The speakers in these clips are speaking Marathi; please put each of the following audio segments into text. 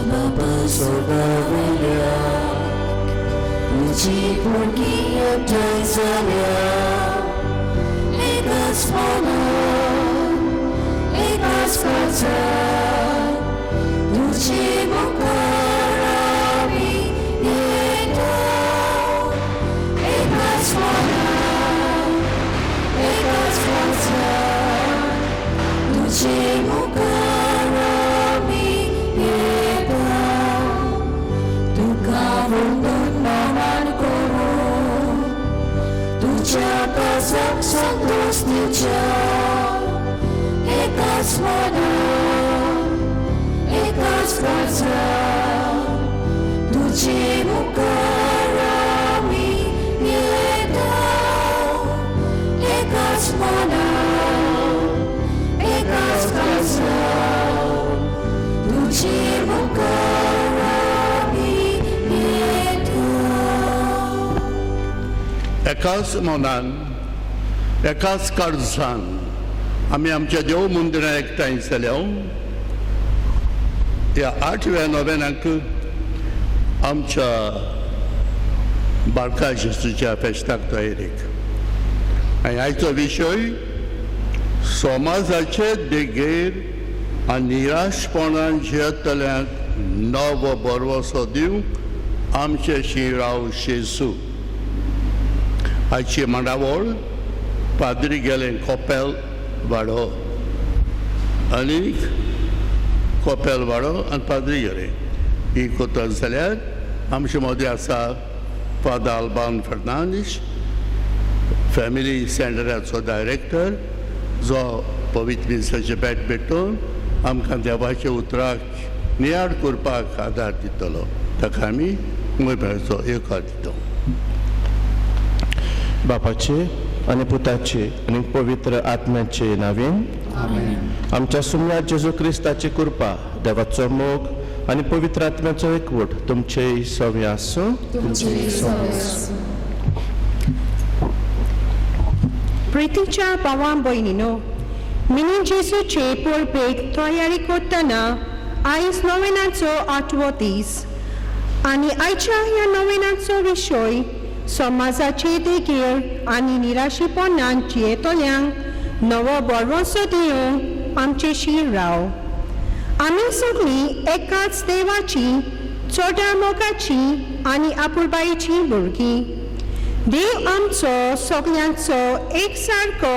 Bapa surga mulia, puji pujian dan salia, ikhlas panen, ikhlas kerja, puji mukarami hidup, ikhlas panen, ikhlas kerja, puji mukarami hidup, tukar untuk namanku. Tujuh saksak terus diucap, ikhlas panen, ikhlas kerja, puji mukarami hidup, ikhlas panen, ikhlas kerja, puji mukarami hidup. एकाच मनान एकाच काळजान आमी आमच्या देव मंदिरांत एकठांय जाल्या ह्या 8व्या नोव्हेनाक आमच्या बाळका जेजूच्या फेस्ताक तयारेक आनी आयचो विशय समाजाचे देगेर आनी निराशपणान जियेतल्यांक नवो बरवसो दिवंक आमचे शिवराव जेजू. आयची मांडावळ पाद्री गेले कोपेल वाडो आनीक कोपेल वाडो आनी पाद्री गेले ही कोतर जाल्यार आमचे मदीं आसा फादर आल्बान फर्नांडीस फॅमिली सेंटराचो डायरेक्टर जो पवित्र मिसाचे भेट भेटून आमकां देवाच्या उतराक नियाळ करपाक आदार दितलो ताका आमी मुखारचो येवकार दिता. बापाचे आणि पुताचे आणि पवित्र आत्म्याचे नावेन आमच्या सुम्या जेजू क्रिस्ताची कृपा देवाचो मोग आणि पवित्र आत्म्याचो एकवट तुमचे सगळे आसो. प्रितीच्या भावां भयणीनो, मिनी जेजूचे परबेक तयारी करतना आयज नोवेनाचो 8वो दीस आनी आयच्या ह्या नोवेनाचो विशय समाजाचे देगेर आनी निराशेपणान जियेतल्यांक नवो बरवसो दिवंक आमचे शिवराव. आमी सगळीं एकाच देवाची चोडा मोगाची आनी आपुलबायेची भुरगीं. देव आमचो सगळ्यांचो एक सारको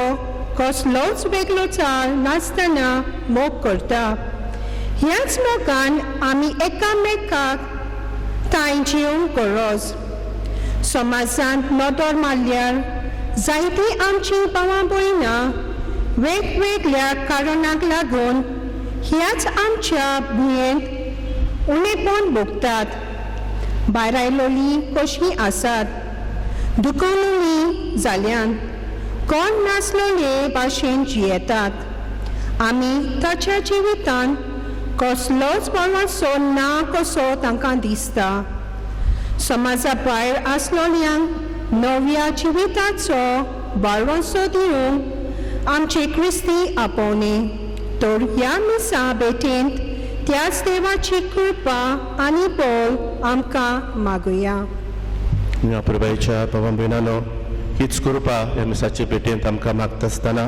कसलोच वेगळो चाल नासतना मोग करता. ह्याच मोगान आमी एकामेकाक ताय जिवंक गरज. समाजांत नदर मारल्यार जायतीं आमचीं भावां भयणां वेगवेगळ्या कारणांक लागून ह्याच आमच्या भुंयेंत उणेपण भोगतात. भायर आयलोलीं कशीं आसात, दुखवलोलीं जाल्यान कोण नासलोले भाशेन जियेतात. आमी ताच्या जिवितान कसलोच बरवसो ना कसो तांकां दिसता. समाजा भायर आसलोल्यांक नव्या जिविताचो बरवसो दिवंक आमचे क्रिस्ती आपोवणे. तर ह्या मिसा भेटेंत त्याच देवाची कृपा आनी बोल आमकां मागुया. आपुलबायेच्या भावां भयणांनो, हीच कृपा ह्या मिसाचे भेटेंत आमकां मागता आसतना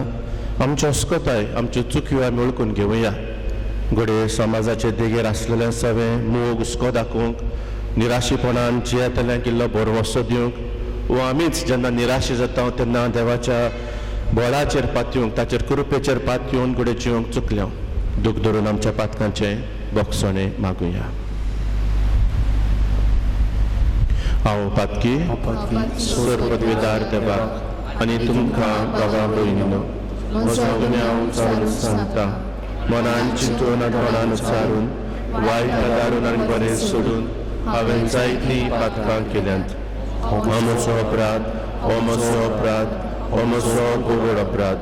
आमची अस्कोताय आमच्यो चुक्यो आमी वळखून घेवया. घडये समाजाचे देगेर आसलेलें सगळें मोग हुस्को दाखोवंक निराशेपणान जियेतल्यांक इल्लो बरवसो दिवंक वो आमीच जेन्ना निराशे जाता तेन्ना देवाच्या बळाचेर पातयेवंक ताचेर कृपेचेर पातयेवन घडये जिवंक चुकल्या. दूख धरून आमच्या पातकांचे बोगसणे मागुया. हांव पातकी सुर पदवीदार देवाक आनी तुमकां बाबा भयणीनो म्हजो गुन्यांव चालून सांगता. मनान चिंतून आनी मनान उच्चारून वायट आदारून आनी बरें सोडून हांवें जायतीं पातकां केल्यांत. हो म्हजो अपराध, हो म्हजो अपराध, हो म्हजो गोड अपराध.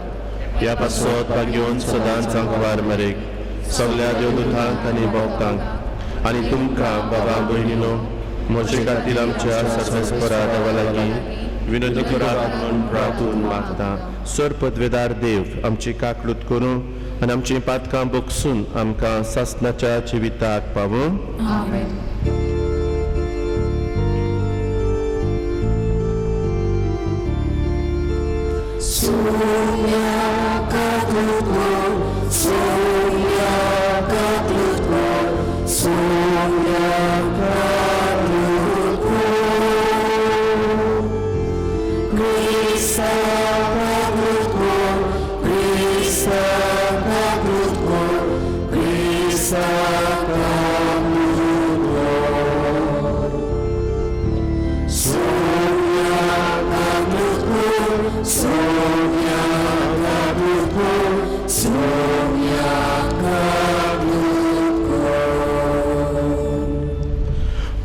ह्या पासत घेवन सदांच वार मरेक सगळ्या देवदूतांक आनी भक्तांक आनी तुमकां बाबा भयणीनो म्हजे खातीर आमच्या सर्वेस्परा देवा लागीं विनोदी करात म्हूण प्रार्थून मागता सर पदवेदार देव आमची काकलूत करूं आनी आमची पातकां बोगसून आमकां सासणाच्या जिविताक पावूं. Amen.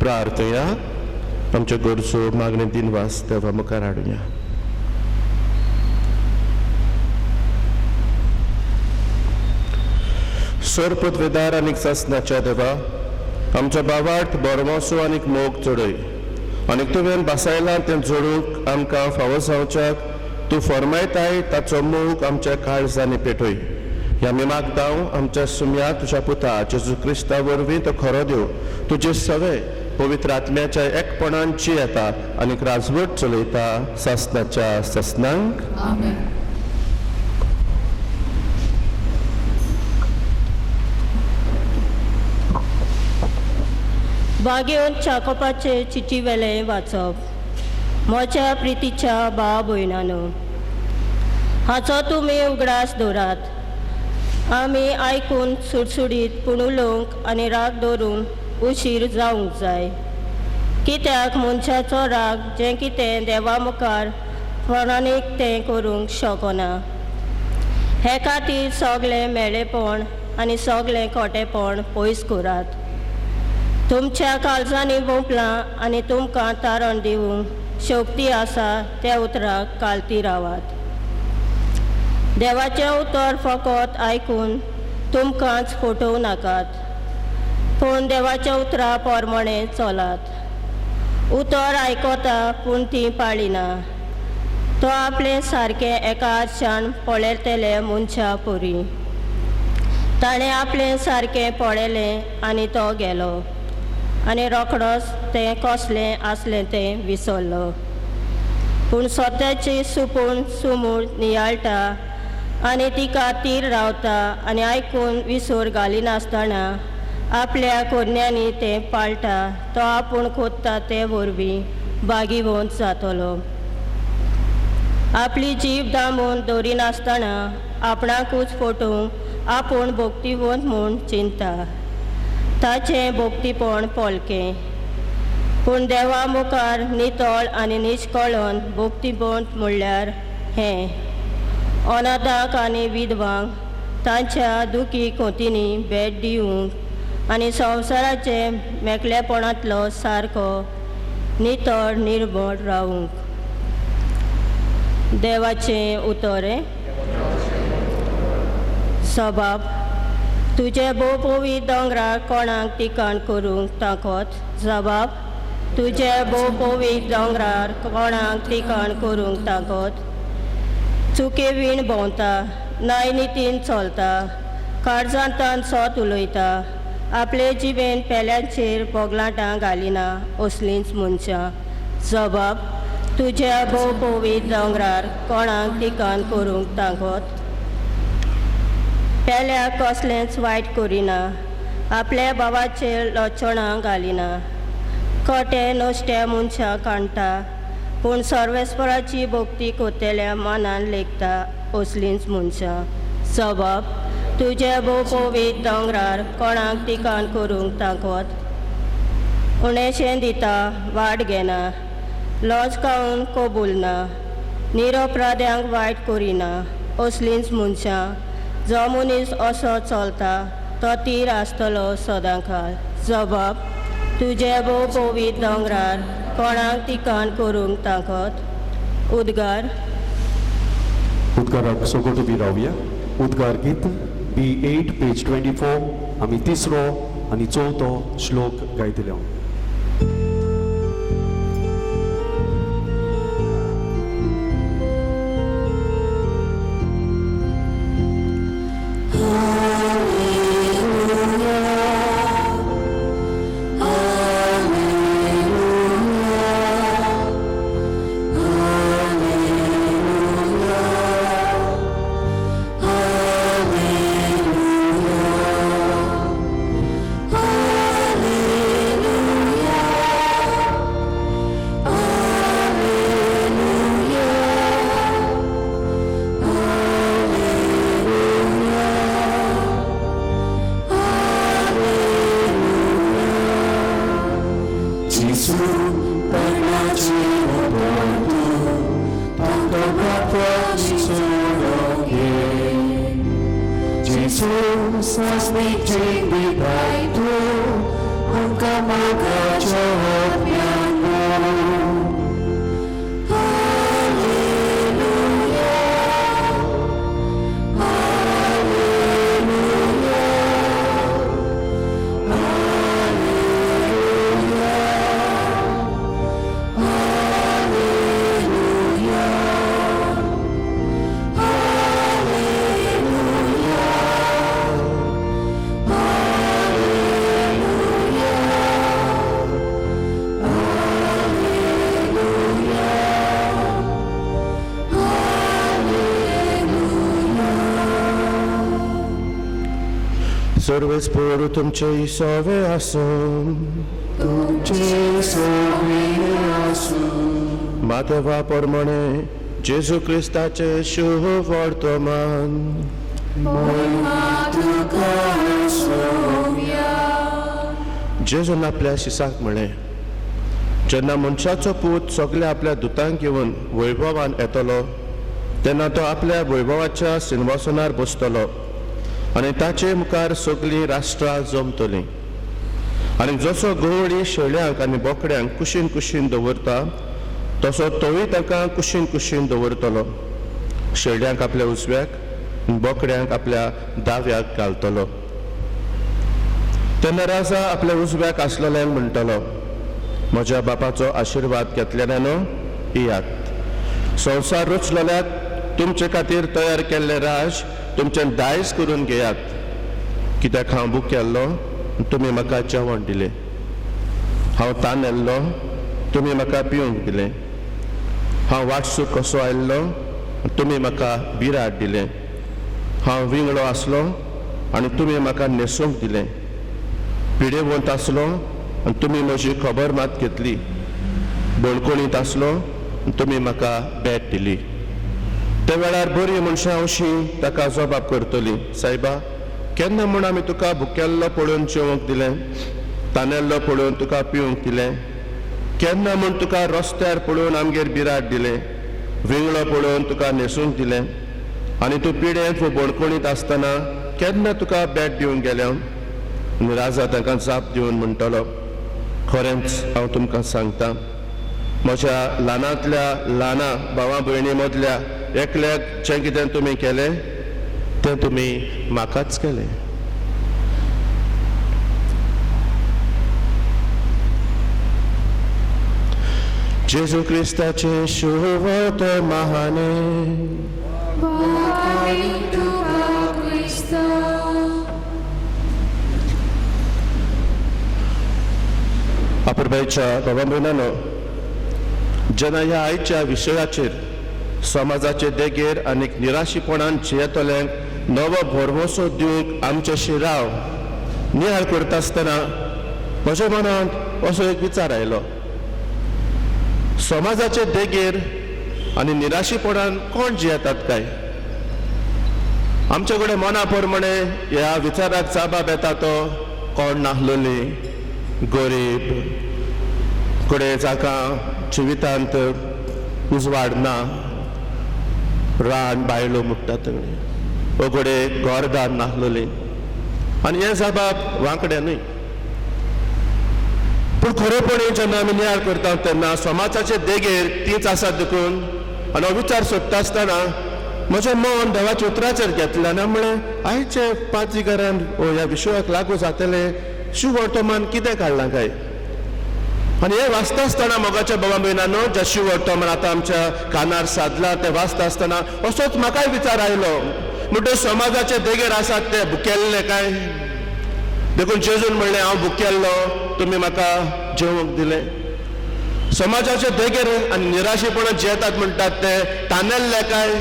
प्रार्थया आमच्या गरजो मागणे दिनवास देवा मुखार हाडुया. सर पदवेदार आनीक सासणाच्या देवा आमच्या बावाट बोरमोसो आनीक मोग चडय आनीक तुवें बसायलां तें जोडूंक आमकां फावो जावच्याक तूं फरमायताय ताचो मोग आमच्या काळजांनी पेटय. ह्या आमी मागतां आमच्या सुम्या तुज्या पुता जेजू क्रिस्ता वरवीं तो खरो देव तुजे सगळे पवित्र आत्म्याच्या एकपणान येता आनीक राजवट चलयता सासणाच्या सासणांक. Amen. बागेंत चाकोपाचे चिटी वेले वाचप. म्हज्या प्रितीच्या भाव भयणानो, हाचो तुमी उगडास दवरात. आमी आयकून सुडसुडीत पूण उलोवंक आनी राग दवरूंक उशीर जावंक जाय. कित्याक मनशाचो राग जें कितें देवा मुखार प्रामाणीक तें करूंक शकना. हे खातीर सगळें मेळेपण आनी सगळें खोटेपण पयस करात. तुमच्या काळजांनी भोंपलां आनी तुमकां तारण दिवंक शक्ती आसा त्या उतराक कालती रावात. देवाचें उतर फकत आयकून तुमकांच फटोवं नाकात, पूण देवाच्या उतरा प्रमाणे चलात. उतर आयकता पूण ती पाळिना. तो आपले सारकें एका आरशान पळयतले मनशा परी. ताणें आपलें सारकें पळयलें आनी तो गेलो आनी रोखडोच तें कसलें आसलें तें विसरलो. पूण स्वताची सुपूण सुमूळ नियाळटा आनी तिका तीर रावता आनी आयकून विसर घालिनासतना आपल्या कोन्यांनी तें पाळटा. तो आपूण कोत्ता ते वरवीं बागीवंत जातलो. आपली जीव दामून दवरिनासतना आपणाकूच फटोवंक आपूण भोक्तीवंत म्हूण चिंता. ताचें भोक्तीपण पोलकें, पूण देवा मुखार नितळ आनी निश्कळोन भोक्तीपण म्हणल्यार हें. अनाथांक आनी विधवांक तांच्या दुखी खोतींनी भेट दिवंक आनी संवसाराचे मेकळेपणांतलो सारको नितळ निर्मळ रावंक. देवाचें उतर. सबाब. तुजे भोवपवी दोंगरार कोणाक ठिकाण करूंक ताकत. जबाब. तुजे भोवपवी दोंगरार कोणाक ठिकाण करूंक ताकत. चुके विण भोंवता, न्याय नितीन चलता, काळजांतान सोत उलयता, आपले जिवेन पेल्यांचेर बोगलांटां घालिना असलींच मनशां. जबाब. तुज्या भोवपवी दोंगरार कोणाक ठिकाण करूंक ताकत. पेल्याक कसलेंच वायट करिना, आपल्या भावाचेर लक्षणां घालिना, खोटे नश्टे मनशां काणटा, पूण सर्वेस्पराची भोक्ती कोतेल्या मनान लेखता असलींच मनशां. जबाब. तुजे भोवपवी दोंगरार कोणाक ठिकाण करूंक ताकत. उणेशें दिता, वाट घेना, लॉज खावन कबूलना, निरपराध्यांक वायट करिना असलींच मनशां. जो मनीस असो चलता तो तीर आसतलो सदांकाळ. जबाब. तुजे भोवपवी दोंगरार कोणाक ठिकाण करूंक ताकत. उद्गार. उद्गाराक सोगोट उबी रावया. उद्गार गीत B8 पेज 24 आमी तिसरो आनी चवथो श्लोक गायतले. जेजू परणाची ओतोर्तू तांकां बापाची सोडोगे जेजू सासणीची विदाय तूं आमकां मागाच्या ओप्यानो सर्वेस्पोर तुमचे इसोवे आसूं तुमचे सोबीत आसूं मातेवा परमणे जेजू क्रिस्ताचे शुभ वर्तमान महिमा तुका सोव्या जेजून आपल्या शिसाक म्हळें जेन्ना मनशाचो पूत सगल्या आपल्या दुतांक घेवन वैभवान येतलो तेन्ना तो आपल्या वैभवाच्या सिंहासनार बसतलो आनी ताचे मुखार सगळीं राष्ट्रां जमतलीं आनी जसो गवळी शेळ्यांक आनी बोकड्यांक कुशीन कुशीन दवरता तसो तोय तांकां कुशीन कुशीन दवरतलो शेळ्यांक आपल्या उजव्याक बोकड्यांक आपल्या दाव्याक घालतलो तेन्ना राजा आपल्या उजव्याक आसलेल्यांक म्हणटलो म्हज्या बापाचो आशिर्वाद घेतलेल्यानो इयात संवसार रचलेल्याक तुमचे खातीर तयार केल्ले राज तुमचें दायज करून घेयात कित्याक हांव भुकेल्लो तुमी म्हाका जेवण दिलें हांव तानेल्लो तुमी म्हाका पिवंक दिलें हांव वाटसूं कसो आयिल्लो तुमी म्हाका बिराड दिलें हांव विंगडो आसलो आनी तुमी म्हाका न्हेसूंक दिलें पिडेवंत आसलो आनी तुमी म्हजी खबर मात घेतली बळकणीत आसलो तुमी म्हाका भेट दिली ते वेळार बरी मनशां अशीं ताका जबाब करतली सायबा केन्ना म्हूण आमी तुका भुकेल्लो पळोवन जेवंक दिलें तानेल्लो पळोवन तुका पिवंक दिलें केन्ना म्हूण तुका रस्त्यार पळोवन आमगेर बिराड दिलें विंगडो पळोवन तुका न्हेसूंक दिलें आनी तूं पिडेंत वा बळकणीत आसतना केन्ना तुका भेट दिवंक गेल्या आनी राजा ताका जाप दिवन म्हणटलो खरेंच हांव तुमकां सांगतां म्हज्या ल्हानांतल्या ल्हाना भावा भयणी मदल्या एकल्याक जें कितें तुमी केलें तें तुमी म्हाकाच केलें जेजू क्रिस्ताचे शुभ महाने तुका क्रिस्ता अपुरबाईच्या बाबा भयणानो जेन्ना ह्या आयच्या विशयाचेर समाजाचे देगेर आनी निराशीपणान जियेतल्यांक नवो भरवोसो दिवंक आमचेशी राव नियाळ करता आसतना म्हज्या मनांत असो एक विचार आयलो समाजाचे देगेर आनी निराशीपणान कोण जियेतात काय आमचे कडेन मना प्रमाणे ह्या विचाराक जाबाब येता तो कोण नाहलोली गरीब कोडे जाका जिवितांत उजवाड ना रान बायलो मुट्टा तगडे ओ कोडे घरदार नाहलोली आनी हे जाबाब वांकडे न्हय पूण खरेपणी जेन्ना आमी नियाळ करता तेन्ना समाजाचे देगेर तीच आसा देखून आनी हो विचार सोदता आसतना म्हजें मन देवाच्या उतराचेर घेतलें आनी म्हळें आयचे 5 घरान ह्या विशयाक लागू जातले शिव वर्तमान कितें काडलां काय आनी हे वाचता आसतना मोगाच्या बाबा भयणानो जे शिव वर्तमान आतां आमच्या कानार सादला ते वाचता आसतना असोच म्हाकाय विचार आयलो म्हणटच समाजाचे देगेर आसात ते भुकेल्ले काय देखून जेजून म्हणलें हांव भुकेल्लो तुमी म्हाका जेवंक दिलें समाजाचे देगेर आनी निराशीपणान जियेतात म्हणटात ते तानेल्ले काय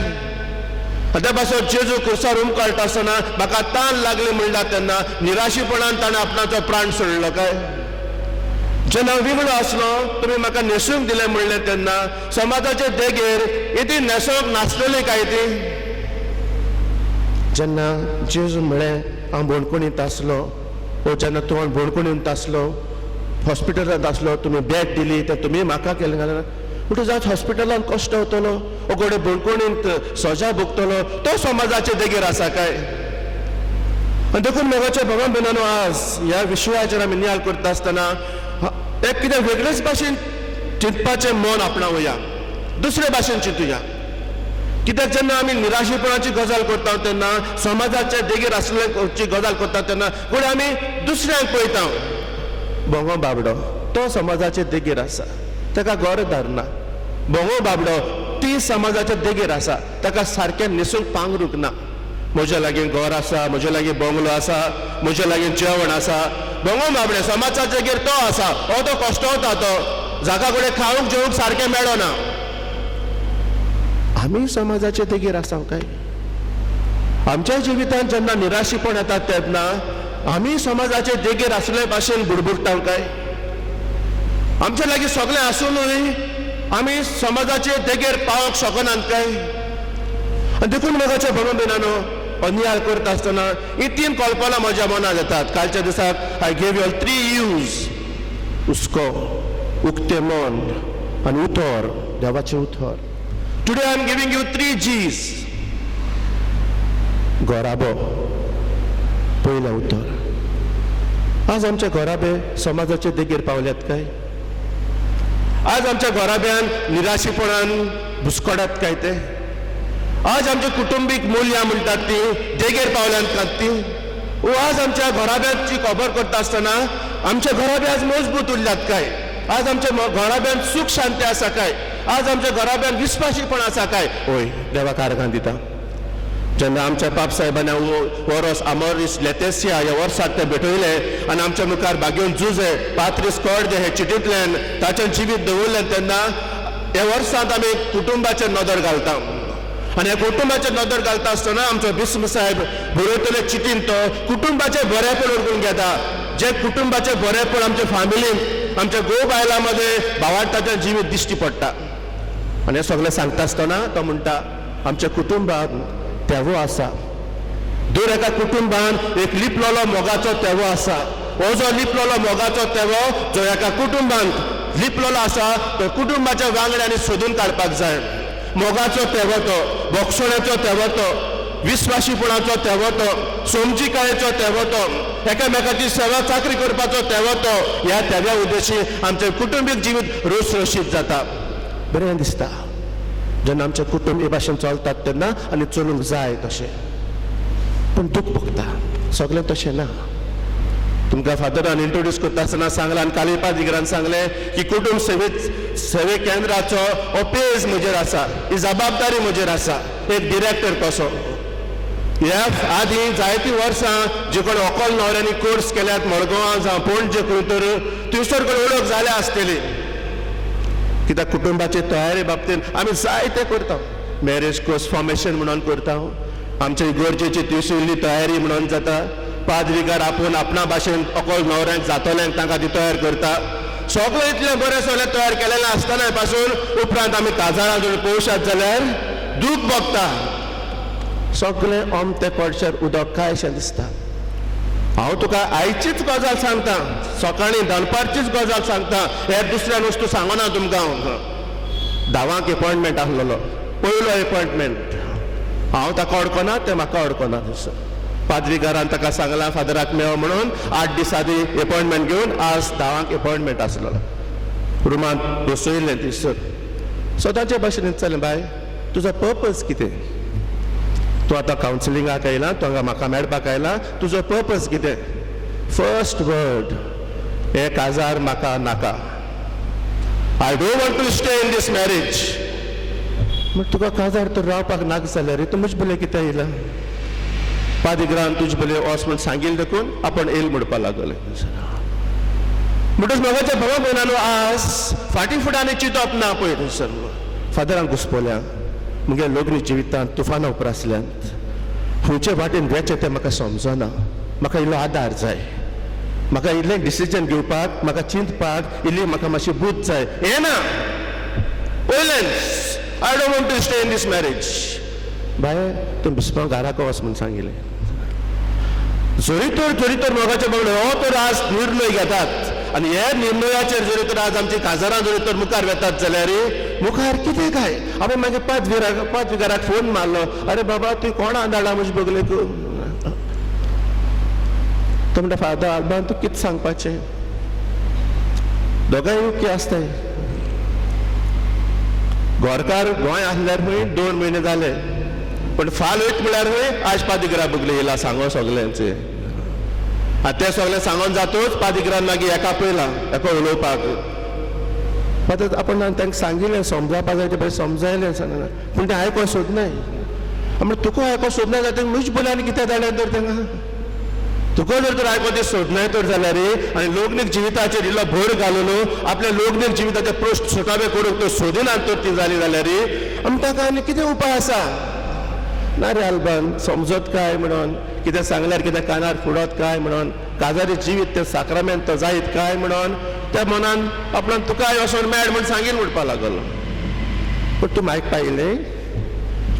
त्या पासून जेजू कुर्सार उमकळटा आसतना म्हाका तान लागली म्हणल्यार तेन्ना निराशीपणान ताणें आपणाचो प्राण सोडलो काय जेन्ना विंगडो आसलो तुमी म्हाका न्हेसूंक दिलें म्हणलें तेन्ना समाजाचे देगेर इती न्हेसोंक नासलेली काय ती जेन्ना जेजून म्हळें हांव बोडकुणीत आसलो वो जेन्ना तूं बोडकुणीत आसलो हॉस्पिटलांत आसलो तुमी बॅड दिली ते तुमी म्हाका केलें घालना म्हणटा जावं हॉस्पिटलांत कश्ट वतलो गोडे बुणकुणींत सोजा भोगतलो तो समाजाचे देगेर आसा काय आनी देखून मोगाच्या भगवान भयणानो आज ह्या विशयाचेर आमी नियाळ करता आसतना एक कितें वेगळेच भाशेन चिंतपाचें मन आपणावया दुसरे भाशेन चिंतुया कित्याक जेन्ना आमी निराशेपणाची गजाल करता तेन्ना समाजाचे देगेर आसल्याची गजाल करता तेन्ना फुडें आमी दुसऱ्यांक पळयता भोंगो बाबडो तो समाजाचे देगेर आसा ताका घर धरना भोंगो बाबडो ती समाजाच्या देगेर आसा ताका सारकें न्हेसूंक पांघरूंक ना म्हज्या लागीं घर आसा म्हज्या लागीं बंगलो आसा म्हज्या लागीं जेवण आसा भोंगो बाबडे समाजाच्या देगेर तो आसा हो तो कश्टवता तो जाका कडेन खावंक जेवंक सारकें मेळना आमी समाजाचे देगेर आसा काय आमच्या जिवितांत जेन्ना निराशीपण येता तेन्ना आमी समाजाचे देगेर आसले भाशेन बुडबुडटा काय आमच्या लागीं सगळें आसूनय आमी समाजाचे देगेर पावंक शकनात काय आनी देखून मोगाच्या भगवान भयणानो अन्याय करता आसतना ही 3 कल्पना म्हज्या मनांत येतात कालच्या दिसाक आय गेव यू 3 यूज हुस्को उक्ते मन आनी उतर देवाचें उतर today I am giving you 3 जीस घोराबो पयलें उतर आज आमचे घोराबे समाजाचे देगेर पावल्यात काय आज आमच्या घोराब्यान निराशीपणान भुस्कोडात काय ते आज आमचे कुटुंबीक मूल्य म्हणटात ती देगेर पावल्यात काय ती आज आमच्या घोराब्याची खबर करता आसतना आमचे घोराबे आज मजबूत उरल्यात काय आज आमच्या घोराब्यान सुख शांती आसा काय आज आमच्या घोराब्यान विस्वाशीपण आसा काय ओय देवा कारखान दिता जेन्ना आमच्या बाप साहेबांनी वरोस आमोरीस लेतेसिया ह्या वर्साक ते भेटयले आनी आमच्या मुखार बागेवन झुजे 35 कोड जे हे चिटींतल्यान ताचें जिवीत दवरलें तेन्ना ह्या वर्सांत आमी कुटुंबाचेर नदर घालता आनी ह्या कुटुंबाचेर नदर घालता आसतना आमचो बिस्म साहेब बरयतले चिटीन तो कुटुंबाचें बरेंपण उरकून घेता जे कुटुंबाचें बरेंपण आमच्या फॅमिलीन आमच्या गोव बायलां मदें भावार्थाचें जिवीत दिश्टी पडटा आनी हें सगळें सांगता आसतना तो म्हणटा आमच्या कुटुंबान तेवो आसा दर एका कुटुंबान एक लिपलोलो मोगाचो तेवो आसा हो जो लिपलोलो मोगाचो तेवो जो एका कुटुंबांत लिपलोलो आसा तो कुटुंबाच्या वांगड्यांनी सोदून काडपाक जाय मोगाचो तेवो तो भोगसणाचो तेवो तो विस्वाशीपणाचो तेवो तो समजिकायेचो तेवो तो एकामेकाची सेवा चाकरी करपाचो तेवो तो ह्या तेव्या उद्देशी आमचें कुटुंबीक जिवीत रोसरोशीत जाता बरें दिसता जेन्ना आमचे कुटुंब हे भाशेन चलतात तेन्ना आनी चलूंक जाय तशें पूण दूख भोगता सगळें तशें ना तुमकां फादरान इंट्रोड्यूस करता आसतना सांगलां आनी कालिपा दिगरान सांगलें की कुटुंब सेवे केंद्राचो हो पेज म्हजेर आसा ही जबाबदारी म्हजेर आसा एक डिरेक्टर कसो ह्या आदीं जायतीं वर्सां जे कोण अकोल न्हवऱ्यांनी कोर्स केल्यात मडगांवां जावं पणजे खंय तर थंयसर कोण वळख जाल्या आसतली कित्याक कुटुंबाचे तयारी बाबतींत आमी जायते करता मॅरेज कोर्स फॉर्मेशन म्हणून करता आमच्या गरजेची तिसुल्ली तयारी म्हणून जाता पाद्रीकार आपूण आपणा भाशेन अकोल न्हवऱ्यांक जातोल्यांक तांकां ती तयार करता सगळें इतलें बरें सगळें तयार केलेलें आसतना पासून उपरांत आमी काजारां जर पळोवशात जाल्यार दूख भोगता सगळें ओमते कोडशेर उदक कांयशें दिसता हांव तुका आयचीच गजाल सांगता सकाळीं दनपारचीच गजाल सांगता हे दुसऱ्या वस्तू सांगना तुमकां 10 अपॉयंटमेंट आसलेलो पयलो अपॉयंटमेंट हांव ताका अडकना ते म्हाका अडकना पाद्रीकारान ताका सांगलां फादराक मेळ म्हणून 8 दीस आदी अपॉयंटमेंट घेवन आज 10 अपॉयंटमेंट आसलेलो रुमांत बसयलें थंयसर स्वताचे भाशेन चल बाय तुजो पर्पज कितें तूं आतां कावन्सिलिंगाक आयला तूं हांगा म्हाका मेळपाक आयला तुजो पर्पज कितें फर्स्ट वर्ड हे काजार म्हाका नाका I don't want to stay in this marriage म्हण तुका काजार तर रावपाक नाका जाल्यार तूं म्हजे बोले कितें येयला पाद्रीकारान तुजे बोले वच म्हण सांगिल्लें देखून आपण येयल म्हणपाक लागले म्हणटच म्हाका भगवान भयणानो आज फाटीं फुडांनी चिंतप ना पळय थंयसर फादरान घुसपल्या मुगे लग्न जिवितांत तुफाना उपर आसल्यान खंयचे वाटेन वेचें तें म्हाका समजना म्हाका इल्लो आदार जाय म्हाका इल्लें डिसिजन घेवपाक म्हाका चिंतपाक इल्ली म्हाका मातशी बूद जाय हें ना पयलें I don't want to stay in this marriage बाय तूं बिस्पां घराक वच म्हूण सांगिल्लें जोरी तर मोगाचे बगडे हो तर आज निर्णय घेतात आनी हे निर्णयाचेर जरी तर आज आमची काजारां जरी तर मुखार वेतात जाल्यार मुखार कितें काय हांवें मागीर पांच विगाराक फोन मारलो, अरे बाबा तूं कोणा धाडा म्हजे बगलेक. तो म्हणटा फादर आल्बान तूं कितें सांगपाचें, दोगांय ओके आसताय. गोरकार गोंय आसल्यार खंय 2 म्हयने जाले, पण फाल वयत म्हळ्यार खंय आज पादिगरा बगले येयला सांगो सगल्यांचे. ते सगळें सांगोन जातूच पादिगरान मागीर एका पयला एका उलोवपाक. आतां आपण तांकां सांगिल्लें समजावपाक जाय तें समजायलें सांगना, पूण तें आयको सोदनाय. म्हणल्यार तुका आयको सोदना जाल्यार म्हूज बोल्यान कितें धाडलें तर तांकां. तुका जर तर आयको ते सोदनाय तर जाल्यार आनी लोकनीक जिविताचेर इल्लो भर घालून आपल्या लोकनीक जिविताचे प्रश्न सुटावे करूंक तो सोदिना तर ती जाली जाल्यार ताका आनी कितें उपाय आसा. ना रे आल्बान समजत काय म्हणून, कितें सांगल्यार कितें कानार फुडत काय म्हणून, काजारी जिवीत तें साक्रामेंत जायत काय म्हणून त्या मनान आपणान तुकाय वचोन मेळ म्हूण सांगीन म्हणपा लागलो. पूण तूं आयकपा येयलें,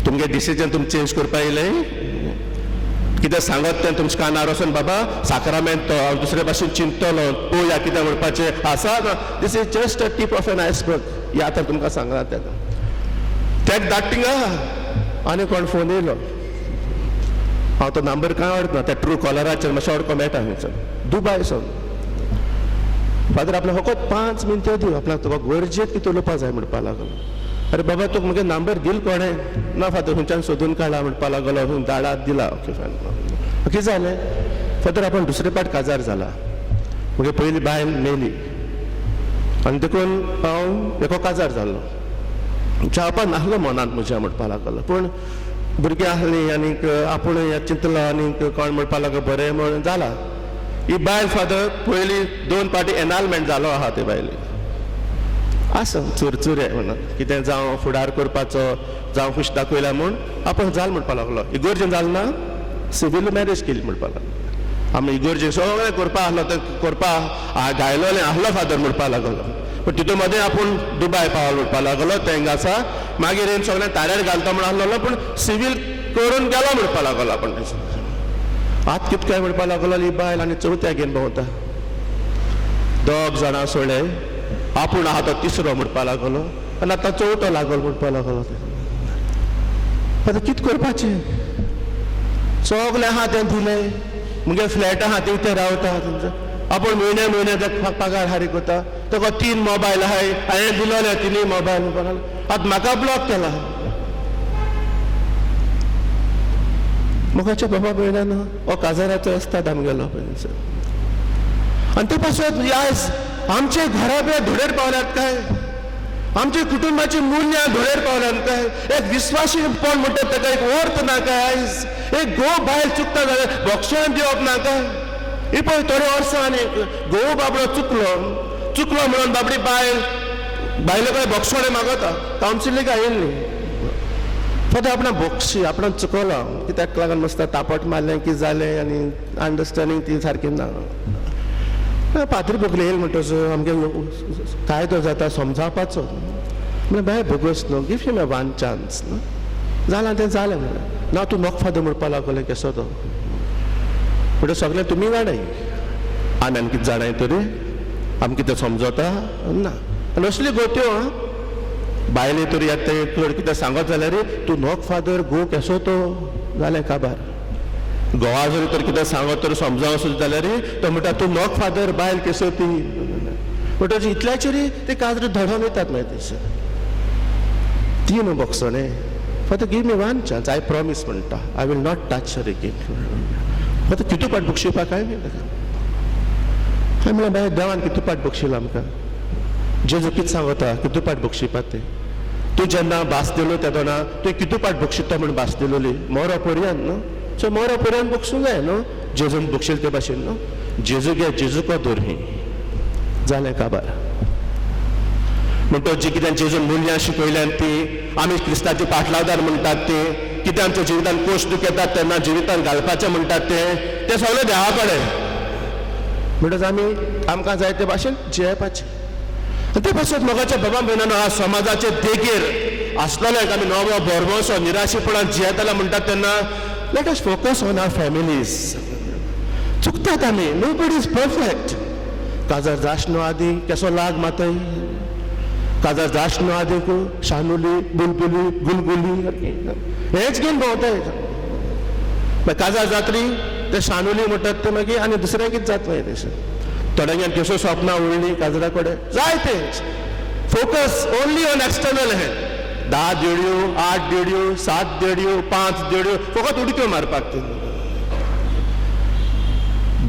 तुमगे डिसिजन तुमी चेंज करपा येयलें. कितें सांगत तें तुमच्या कानार वचोन बाबा साक्रामेंत हांव दुसरे भाशेन चिंततलो पळोवया कितें म्हणपाचें आसा. This is just a tip of an iceberg. हे आतां तुमकां सांगला तेका धाड थिंगा आनी कोण फोन येयलो. हांव तो नंबर कांय आवडना, त्या ट्रू कॉलराचेर मातशें अडको मेळटा हांगसर दुबाय सोन. फादर आपल्याक फकत 5 मिनटां दी, आपल्याक तुका गरजेक कितें उलोवपा जाय म्हणपा लागलो. अरे बाबा तुका म्हगे नंबर दिल कोणें, ना फादर खंयच्यान सोदून काडला म्हणपा लागलो. धाडात दिला. ओके फायन. कितें जालें फादर आपण दुसरे पाट काजार जाला. म्हगे पयली बायल मेली आनी देखून हांव एको काजार जाल्लो. चावपा नासलो मनांत म्हज्या म्हणपा लागलो, पूण भुरगीं आसलीं आनीक आपूण चिंतलो आनीक कोण म्हणपा लागलो बरें म्हण जाला. ही बायल फादर पयली 2 पाटी एनालमेंट जालो आहा ते बायली. आसा चुरचुरे म्हणून कितें जावं फुडार करपाचो जावं खुश दाखयला म्हूण आपूण जाल म्हणपा लागलो. इगोर्जेन जाल ना, सिवील मॅरेज केली म्हणपा लागलो. आमी इगोर्जेन सगळें करपा आसलो तें करपा गायलोलें आसलो फादर म्हणपा लागलो. पण तितून मदें आपूण दुबाय पावलो म्हणपा लागलो. तें हिंगा आसा मागीर येवन सगळें ताऱ्यार घालता म्हण आसलो, पूण सिवील करून गेलो म्हणपा लागलो. आपूण आत कितें काय म्हणपा लागलो. ही बायल आनी चवथ्याक घेवन भोंवता. 2 जाणां सोडले, आपूण आहा तो 3रो म्हणपा लागलो आनी आतां 4थो लागलो म्हणपा लागलो. आतां कितें करपाचें. सगलें आहा तें दिलें, मुगे फ्लॅट आहा ते रावता. आपूण म्हयन्या ताका पगार हारी करता. ताका 3 मोबायल आहाय, हांवें दिलोले 3 मोबायल म्हणपा लागलो. आतां म्हाका ब्लॉक केला. मुखाच्या बाबा म्हयन्यान हो काजाराचो आसतात आमगेलो. आनी ते पासून आज आमचे घराबे धुळेर पावल्यात काय, आमच्या कुटुंबाची मूल्य धुळेर पावल्यात काय. एक विश्वासीपण म्हणटा ताका एक अर्थ ना काय. आयज एक घोव बायल चुकता जाल्यार भक्षण दिवप ना काय. ही पळय थोड्या वर्सांनी घोव बाबडो चुकलो म्हणून बाबडी बायले कडेन भक्षणे मागता. कावन्सिलीक आयिल्ली फक्त आपणा बक्षी आपण चुकलो कित्याक लागून मस्त तापट मारलें कितें जालें आनी अंडरस्टँडींग ती सारकी ना. पाद्री बगले येयले म्हणटच आमगे कायदो जाता समजावपाचो. म्हणजे बाय बोगस न्हू, गिव हिम ए 1 चान्स न्हू. जालां तें जालें म्हणलें. ना तूं मोग फादर म्हणपा लागले केसो तो म्हणटा सगळें तुमी जाणाय आमी कितें जाणाय तरी आमी कितें समजता ना. आनी असली गोत्यो बायले तरी येता कितें सांगत जाल्यार तूं नॉक फादर गो केसो तो जालें काबार. गोवा जरी तर कितें सांगत तर समजावं सुद्दां जाल्यार तो म्हणटा तूं नॉक फादर बायल केसो ती म्हणटा. इतल्याचेर ते काजर धडोन येतात मागीर ती न्हू बक्षणे. फक्त give me 1 chance, I promise म्हणटा, I will not touch her again. फक्त कितू पाट बक्षिवपा काय हांवें म्हणलें बाय देवान कितू पाट बक्षिलो आमकां. जेजू कितें सांगता कितू पाट बक्षिवपा तें. तूं जेन्ना भास दिलो तेदोना तुवें कितू पाट बक्षिता म्हूण भास दिलोली मोरो पर्यंत न्हू. सो मोरो पर्यंत बक्षूंक जाय न्हू. जेजून बक्षील ते भाशेन न्हू. जेजू घे जेजूको धोरही जालें काबार. म्हणटा जी कितें जेजून मुल्यां शिकयल्यान ती आमी क्रिस्तांची पाटलावदार म्हणटात ते कितें आमच्या जिवितान कोश्ट येतात तेन्ना जिवितान घालपाचें म्हणटात ते सगळें देवा कडेन. म्हणटच आमी आमकां जाय ते भाशेन जियेवपाचें. ते पासून मोगाच्या बाबा भयणानो आज समाजाचे देगेर आसलेले आमी नवो बरमोसो निराशेपणान जियेताले म्हणटात तेन्ना let us focus on our families. चुकतात आमी, नोबडी इज परफेक्ट. काजार जाशनो आदी केसो लाग मातय काजार जाशनो आदी को शानुली बुलबुली गुलगुली हेच घेवन भोंवताय मागीर काजार जातरी ते शानुली म्हणटात ते मागीर आनी दुसरें कितें जातलें तशें थोड्यांक केसो स्वप्नां उरलीं काजरा कडेन जायते focus only on external head 10 देड्यो 8 देड्यो 7 देड्यो 5 देड्यो फकत उडक्यो मारपाक ते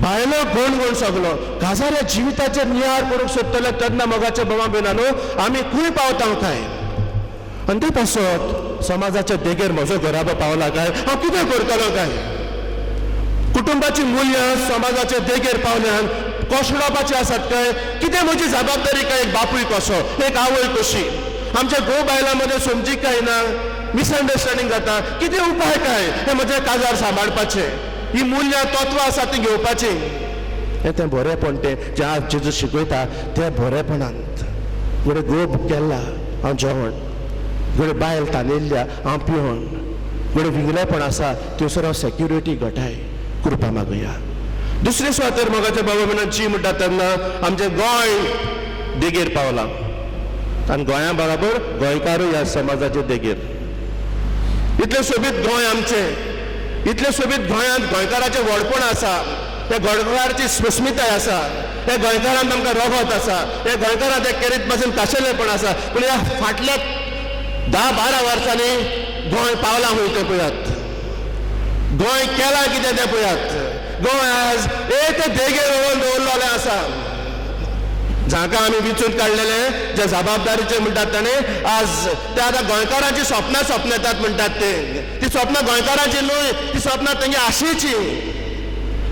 भायलो गोण सगलो काजाऱ्या जिविताचेर नियाळ करूंक सोदतले तेन्ना मोगाच्या भावा भयणांनो आमी खंय पावता काय आनी ते पासत समाजाच्या देगेर म्हजो घराबो पावला काय हांव कितें करतलो काय कुटुंबाची मूल्य समाजाच्या देगेर पावल्यान कोसळपाची आसात काय कितें म्हजी जबाबदारी काय एक बापूय कसो एक आवय कशी आमच्या गो बायलांमध्ये समजीक काय ना मिसअंडरस्टँडिंग जाता कितें उपाय काय हे म्हजे काजार सांबाळपाचे ही मूल्य तत्व आसा ती घेवपाची हे तें बरेपण तें जें आज जेजू शिकयता त्या बरेपणांत घडये गोब केला हांव जेवण घडये बायल तांदिल्ल्या हांव पिवण घडये विंगलेपण आसा थंयसर हांव सेक्युरिटी घटाय कृपा मागुया दुसरे सुवातेर मोगाच्या बाबा भयणां जी म्हणटा तेन्ना आमचें गोंय देगेर पावलां आनी गोंया बरोबर गोंयकारूय ह्या समाजाचे देगेर इतलें सोबीत गोंय आमचें इतले सोबीत गोंयांत गोंयकाराचें व्हडपण आसा त्या गोंयकाराची स्मस्मिताय आसा त्या गोंयकारांत आमकां रगत आसा त्या गोंयकारांत एक करीत पासून खाशेलेपण आसा पूण ह्या फाटल्या 10-12 वर्सांनी गोंय पावलां खंय तें पळयात गोंय केलां कितें तें पळयात गोंय आज एक देगेर व्हरून दवरलेलें आसा जांकां आमी विचून काडलेले जे जबाबदारीचे म्हणटात ताणे आज ते आतां गोंयकारांची स्वप्नां येतात म्हणटात ते ती स्वप्नां गोंयकारांची न्हय ती स्वप्नां तेंगे आशेची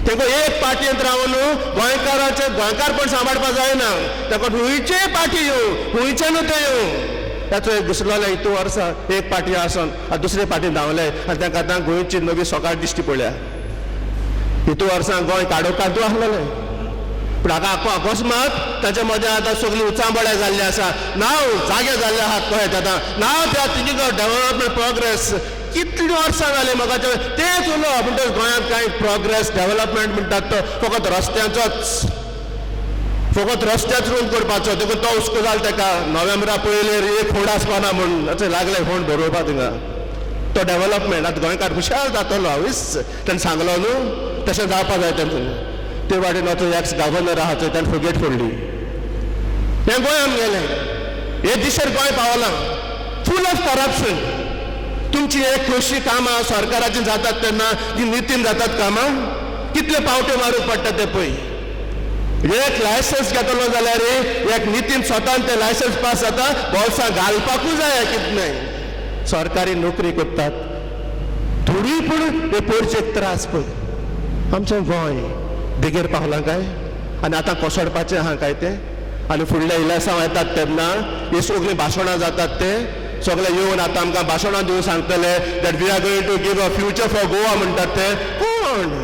तेंको एक पाटयेंत रावन गोंयकाराचे गोंयकारपण सांबाळपा जायना तेका खंयचे पाटी येवं खंयचे न्हू ते येवं ताचो एक घुसलोले हितू वर्सां एक पाटी आसन आतां दुसरे पाटी धांवले आनी तांकां आतां गोंयची नवी सकाळ दिश्टी पडल्या हितू वर्सां गोंय कादो आसलेलें पूण हाका अकस्मात ताचे मदें आतां सगळीं उचांबळ्या जाल्ली आसा नांव जागे जाल्ले आहात कळ्ळें आतां नांव त्या थिंकींग ऑफ डेव्हलपमेंट प्रोग्रेस कितलीं वर्सां जालीं म्हाका तेच उलोवप म्हणटच गोंयांत कांय प्रोग्रेस डेव्हलपमेंट म्हणटात तो फकत रस्त्याच रूंद करपाचो देखून तो हुस्को जालो ताका नोव्हेंबरा पयलीं एक फोंड आसपाना म्हूण अशें लागलें फोंड बरोवपा थिंगा तो डेव्हलपमेंट आतां गोंयकार हुशार जातलो हांवें ताणें सांगलो न्हू तशें जावपा जाय तें ते वाटेन वचून एक्स गव्हर्नर आहा थंय ताणें फुगेट फोडली हें गोंयांत गेलें हे दिशेर गोंय पावलां फूल ऑफ करप्शन तुमची एक खुशी कामां सरकाराची जातात तेन्ना ती नितीन जातात कामां कितले पावटे मारूंक पडटा ते पळय एक लायसन्स घेतलो जाल्यार एक नितीन स्वतान ते लायसन्स पास जाता बोल्सां घालपाकूय जाय कितें नाही सरकारी नोकरी करतात थोडी पूण हे पोरचेक त्रास पळय आमचें गोंय देगेर पावलां काय आनी आतां कोसळपाचें आहा काय तें आनी फुडल्या इलेक्शनां येतात तेन्ना ही सगळीं भाशणां जातात ते सगळे येवन आतां आमकां भाशणां दिवन सांगतले that we are going to give a future for Goa म्हणटात ते कोण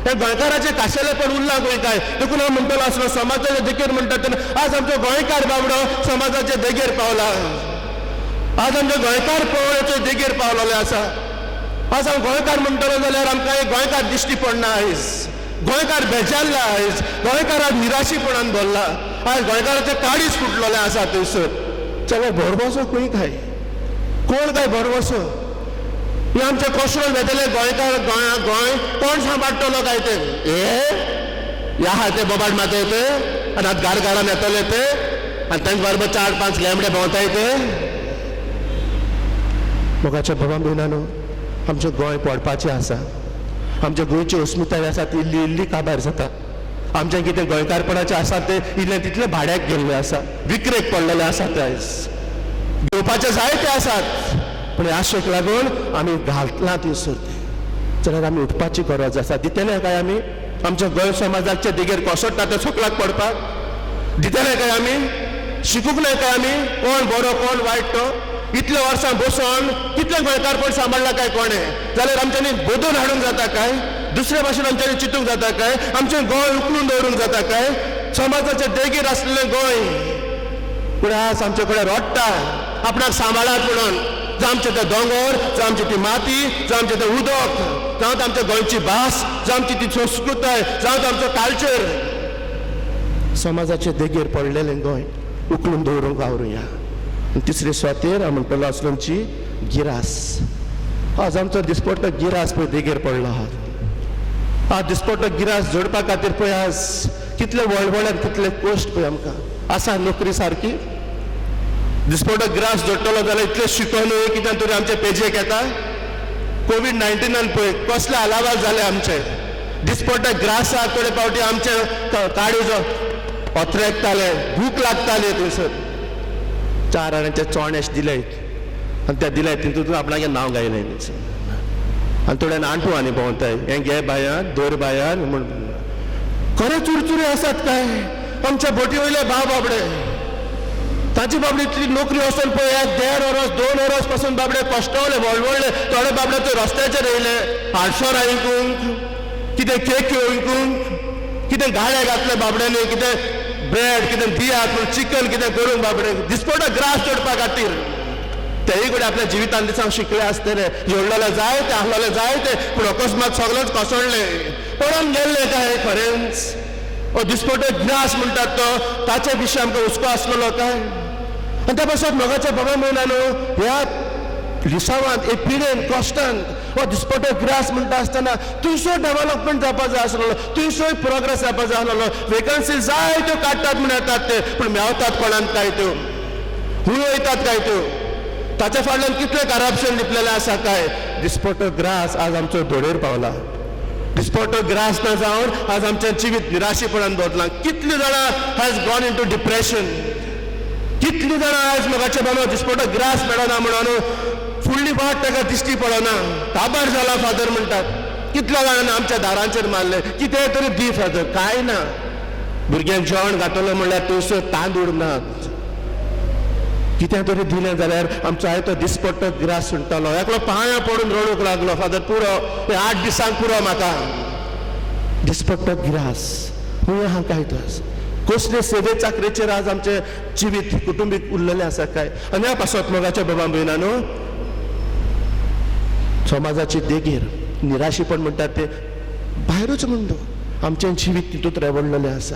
हे गोंयकाराचे खाशेलेपण उरलां खंय काय देखून हांव म्हणटलो आसलो समाजाच्या देगेर म्हणटात तेन्ना आज आमचो गोंयकार बाबडो समाजाच्या देगेर पावला आज आमचे गोंयकार पळोवण्याचे देगेर पावलेले आसा आज हांव गोंयकार म्हणटलो जाल्यार आमकां एक गोंयकार दिश्टी पडना आयज गोंयकार बेजारला आयज गोंयकार निराशीपणान भरला आयज गोंयकाराचे काळीज फुटलेले आसा थंयसर चलो भरवसो खंय काय कोण काय भरवसो हे आमचे कोसळून घेतले गोंयकार गोंय कोण सांबाळटलो काय ते हे आहा ते बोबाड माते ते आनी आतां गारगारान येतले ते आनी तांचे बरोबर 4-5 लेंबडे भोंवताय ते मोगाच्या भावां भयणांनो आमचें गोंय पडपाचें आसा आमच्या गोंयची अस्मिताय आसा ती इल्ली काबार जाता आमचें कितें गोंयकारपणाचें आसा तें इल्लें तितलें भाड्याक गेल्लें आसा विक्रेक पडलेलें आसा ते आयज घेवपाचे जायते आसात पूण आशेक लागून आमी घालतलां ती सुरती जाल्यार आमी उठपाची गरज आसा दितले काय आमी आमच्या गोंय समाजाचे देगेर कोसळटा ते सकलाक पडपाक दितले काय आमी शिकूंक नाय काय आमी कोण बरो कोण वायट तो इतले वर्सां बसून कितले गोंयकारपण सांबाळला काय कोणे जाल्यार आमच्यांनी बोदून हाडूंक जाता काय दुसरे भाशेन आमच्यांनी चिंतूंक जाता काय आमचें गोंय उखलून दवरूंक जाता काय समाजाचे देगेर आसलेलें गोंय पूण आज आमचे कडेन रडटा आपणाक सांबाळात म्हणून जावं आमचे ते दोंगर जावं आमची ती माती जावं आमचें तें उदक जावं आमच्या गोंयची भास जावं आमची ती संस्कृताय जावं आमचो कल्चर समाजाचे देगेर पडलेलें गोंय उखलून दवरूंक वावरुया. तिसरे सुवातेर हांव म्हणटलो असलोंची गिरास. आज आमचो दिसपट्टो गिरास पळय देगेर पडलो आहा. दिसपट्टो गिरास जोडपा खातीर पळय आज कितले वळवळ्यान कितले कश्ट पळय आमकां आसा. नोकरी सारकी दिसपट्टो गिरास जोडटलो जाल्यार इतले शिकोनूय कितें तरी आमचे पेजेक येता. कोविड-19 पळय कसले आलावाज जाले आमचे. दिसपट्टे ग्रासाक थोडे फावटी आमचे काळीजो ओत्रेकताले, भूक लागताली थंयसर. 4 आण्याचे चोणेश दिले आनी त्या दिले तितून आपणागे नांव गायलें आनी थोड्यान आंटू आनी भोंवताय हें घे बायान दोर बायान म्हूण. खरे चुरचुरे आसात काय आमच्या बोटी वयले भाव बाबडे. ताची बाबडी इतली नोकरी वचून पळय 1.5 वरस 2 वरस पासून बाबडे कश्टवले व्हडले. थोडे बाबडे थंय रस्त्याचेर येयले हाडसोर आयकूंक, कितें केक विकूंक, कितें गाळे घातले बाबड्यांनी, कितें ब्रेड, कितें दियात म्हूण चिकन कितें करूंक बाबडे दिसपट्टो ग्रास जोडपा खातीर. तेय कडेन आपल्या जिवितांत दिसांक शिकले आसतले. जोडलेले जाय ते आहलेले जाय ते पूण अकस्मात सगळेंच कोसळ्ळे पडून गेल्ले काय खरेंच. हो दिसपट्टो ग्रास म्हणटात तो ताचे विशीं आमकां हुस्को आसलेलो काय. आनी त्या पासत मोगाच्या बाबा म्हणना न्हू ह्या लिसावांत हे पिडेन कश्टांत हो दिसपट्टो ग्रास म्हणटा आसतना तुयसो डेव्हलपमेंट जावपा जाय आसलेलो, तुयसोय प्रोग्रेस जावपा जाय आसलेलो. वेकन्सी जाय त्यो काडटात म्हण येतात ते पूण मेवतात कोणाक काय त्यो, हूंय वयतात काय त्यो. ताच्या फाटल्यान कितलें करप्शन लिपलेलें आसा काय. दिसपट्टो ग्रास आज आमचो दोडेर पावला. दिसपट्टो ग्रास ना जावन आज आमचें जिवीत निराशेपणान बदलां. कितलीं जाणां has gone into depression. कितलीं जाणां आज मोगाचे बाबा दिसपट्टो ग्रास मेळना म्हणून फुडली वाट ताका दिश्टी पडना. काबार जाला फादर म्हणटात. कितल्या जाणांनी आमच्या दारांचेर मारले. कितें तरी दी फादर. कांय ना. भुरग्यांक जेवण घातलें म्हणल्यार तुळसो तांदूळ ना. कितें तरी दिलें जाल्यार आमचो आयतो दिसपट्टो ग्रास सुट्टलो. एकलो पांयां पडून रडूंक लागलो फादर पुरो 8 दिसांक पुरो म्हाका. दिसपट्टो ग्रास हूंय आहा काय तो. कसले सेवे चाकरेचेर आज आमचे जिवीत कुटुंबीक उरलेले आसा काय. आनी ह्या पासत मोगाच्या बाबा भयणानो समाजाची देगेर निराशेपण म्हणटात ते भायरूच म्हणटो आमचें जिवीत तितूंत रेवडलेलें आसा.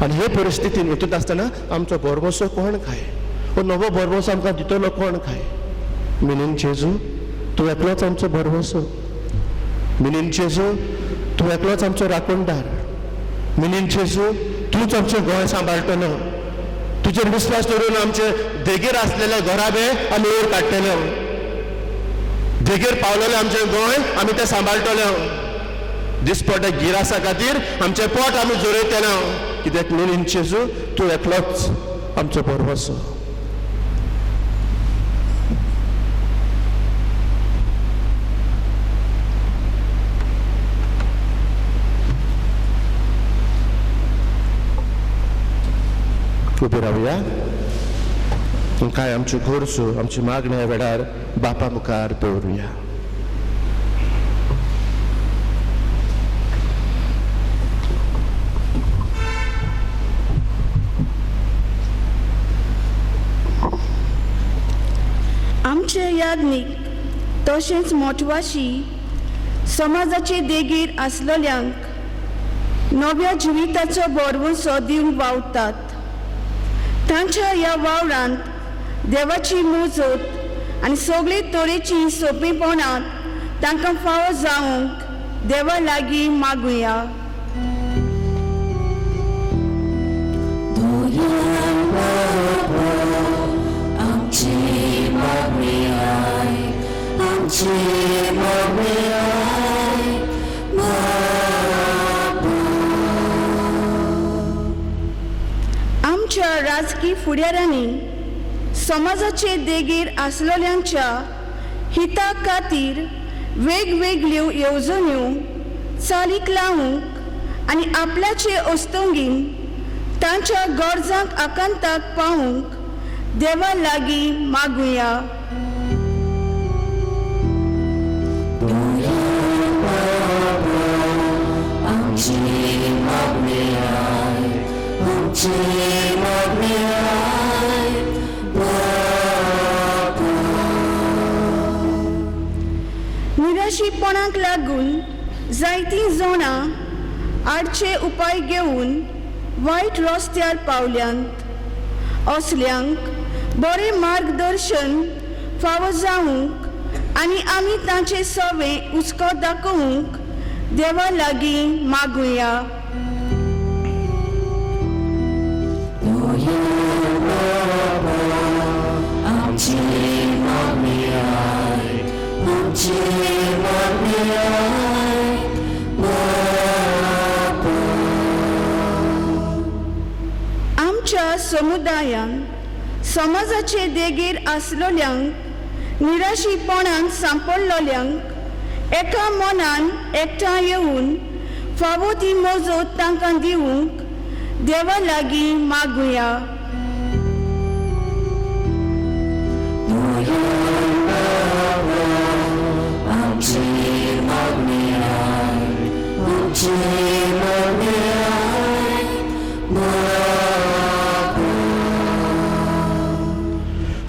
आनी हे परिस्थितीन हितूंत आसतना आमचो बोरवोसो कोण काय. हो नवो बोरवोसो आमकां दितलो कोण काय. मिनीन जेजू तूं एकलोच आमचो बोरवोसो. मिनीन जेजू तूं एकलोच आमचो राखणदार. मिनीन जेजू तूंच आमचें गोंय सांबाळटलो. तुजेर विस्वास दवरून आमचे देगेर आसलेले घोराबे आमी वयर काडटले. देगेर पावलेले आमचें गोंय आमी तें सांबाळटले. दिसपट्टे गिरासा खातीर आमचें पोट आमी जोडयतले. कित्याक मिनीन जेजू तूं एकलोच आमचो बोरवोसो. उबी रावया. काय आमच्यो गरजो आमची मागणी ह्या वेळार बापा मुखार दवरुया. आमचे याज्ञीक तशेंच मोठवाशी समाजाचे देगेर आसलेल्यांक नव्या जिविताचो बोरवोसो दिवंक वावतात. तांच्या ह्या वावरांत देवाची मोजत आनी सगळे तरेची सोंपेपणां तांकां फावो जावंक देवा लागीं मागुया. आमच्या राजकीय फुडाऱ्यांनी समाजाचे देगेर आसलेल्यांच्या हिता खातीर वेगवेगळ्यो येवजण्यो चालीक लावंक आनी आपल्याचे ओस्तोंगीन तांच्या गरजांक आकांताक पावंक देवा लागीं मागुया. निराशीपणाक लागून जायतीं जाणां आडचे उपाय घेवन वायट रस्त्यार पावल्यांत असल्यांक बरें मार्गदर्शन फावो जावंक आनी आमी तांचे सवे हुस्को दाखोवंक देवा लागीं मागुया. आमच्या समुदायांत समाजाचे देगेर आसलोल्यांक निराशीपणान सांपडलोल्यांक एका मनान एकठांय येवन फावो ती मजत तांकां दिवंक देवा लागीं मागुया.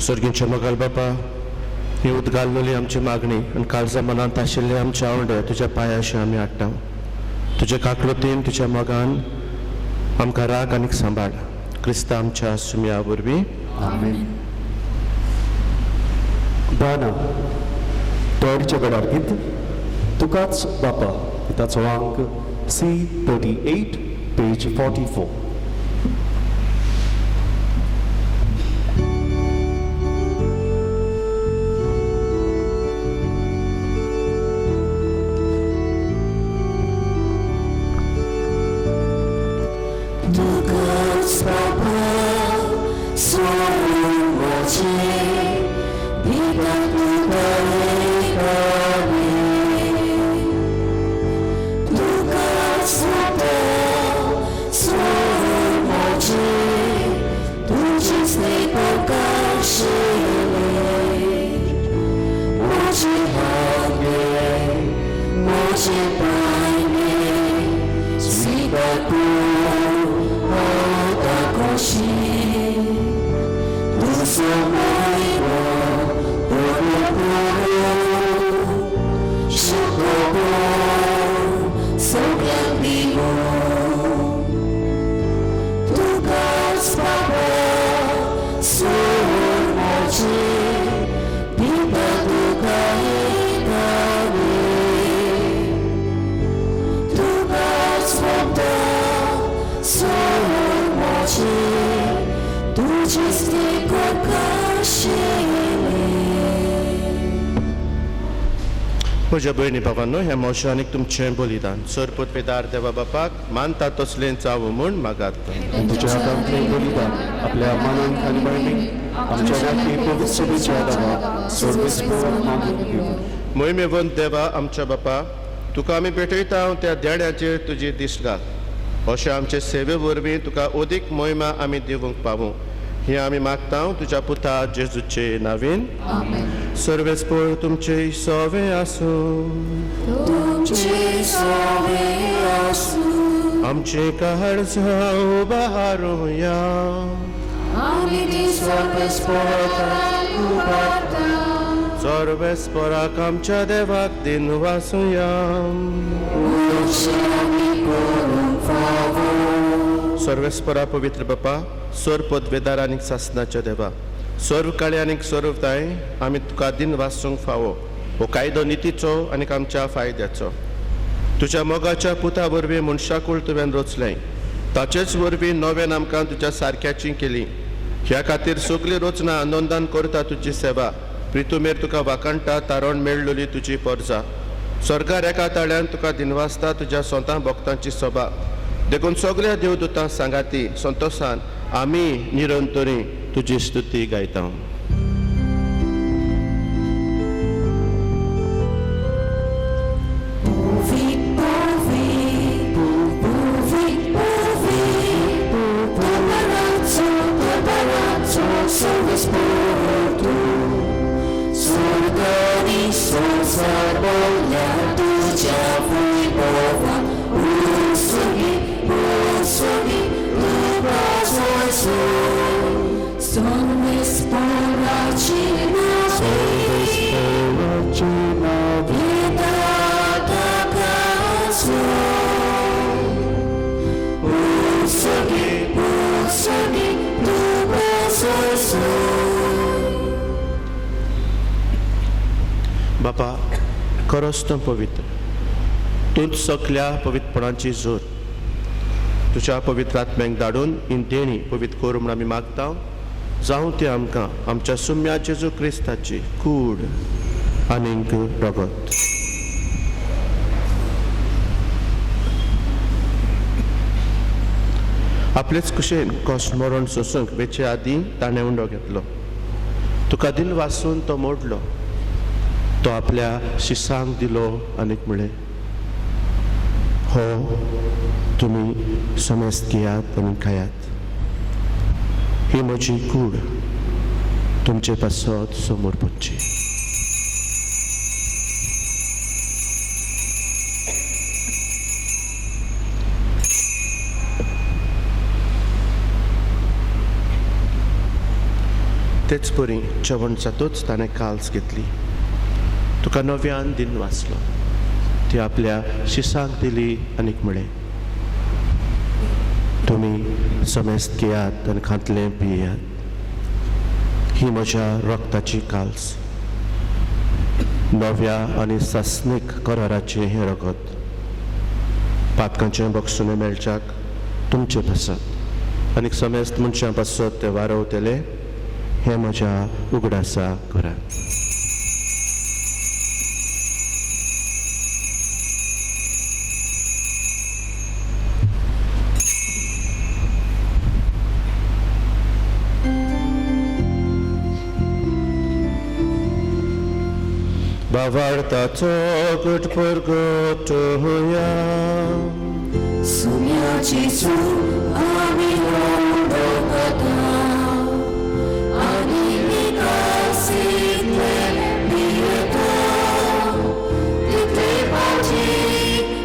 सर्गींचे मोगाल बापा, ही उदगाल्लेली आमची मागणी आनी काळजां मनांत आशिल्ले आमचे आवंडे तुज्या पांयाशी आमी हाडटा. तुजे काकळुतीन तुज्या मोगान आमकां राख आनीक सांबाळ. क्रिस्ता आमच्या सुमया वरवीं. आमेन. दाना तोडच्या गडार गीत तुकाच बापा ताचो अंक C38 पेज 44. म्हज्या भयणी भावांनो, ह्या मोशानीक तुमचें बलिदान सरपूत पिदार देवा बापाक मानता तसलें जावं म्हूण मागात. तुझ्या हातांतलें बलिदान आपल्या मनान आनी बायणीक आमच्या राखी पवित्रतेच्या दावा सर्वेस्पराक मागून घेवं. मोहिमेवंत देवा आमच्या बापा, तुका आमी भेटयता त्या देण्याचेर तुजी दिश्ट घाल. अशें आमचे सेवे वरवीं तुका अदीक मोहिमा आमी दिवंक पावूं हें आमी मागता तुज्या पुता जेजूचे नांवेन. सर्वेस्पर तुमचे सवे आसूं. आमचे काळजां उबारूया. सर्वेस्पराक आमच्या देवाक दिन वासुया. सर्वेस्परा पवित्र बापा, सर्व पदवेदार आनी सासनाच्या देवा, सर्व काळे आनी सर्व दाय आमी तुका दिन वाचूंक फावो हो कायदो नितीचो आनी आमच्या फायद्याचो. तुज्या मोगाच्या पुता वरवीं मनशाकूळ तुवें रचलें, ताचेच वरवीं नव्यान आमकां तुज्या सारक्याची केली. ह्या खातीर सगळीं रचना आनंदान करता तुजी सेवा. प्रितुमेर तुका वाकणटा तारण मेळ्ळली तुजी परजा. स्वर्गार एका ताळ्यान तुका दिनवासता तुज्या स्वता भक्तांची सभा. देखून सगळ्या देवदूतां सांगाती संतोशान आमी निरंतरी तुजी स्तुती गायता. Sorry. सगळी तुका सोसू बापा खरोच तो पवित्र तूंच सगळ्या पवित्रपणाची जोर तुझ्या पवित्र आत्म्याक धाडून ही देणी पवित्र कोर म्हूण आमी मागता जावं ती आमकां आमच्या सुम्या जेजू क्रिस्ताची कूड आनीक रगत आपलेच कुशेन कोस्मरण सोसूंक वेचे आदीं ताणें उंडो घेतलो तुका दिल वासून तो मोडलो तो आपल्या शिसांक दिलो आनीक म्हळें हो तुमी समेस्त घेयात आनी खायात ही म्हजी कूड तुमचे पासत समोर पडची तेच परी जेवण जातूच ताणें काल्स घेतली तुका नव्यान दिन वाचलो ती आपल्या शिसांक दिली आनीक म्हळें तुमी समेस्त घेयात आनी खातलें पियेयात ही म्हज्या रक्ताची काल्स नव्या आनी सासणीक कराराचें हें रगत पातकांचें बक्षुणें मेळच्याक तुमचे पासत आनीक समेस्त मनशां पासत ते वारवतले हें म्हज्या उगडासा करात बावार्ताचो गुटपुरगोट होया सुम्याची चूक आमी वळखता आनी विकासितले भियेता तितले पावटी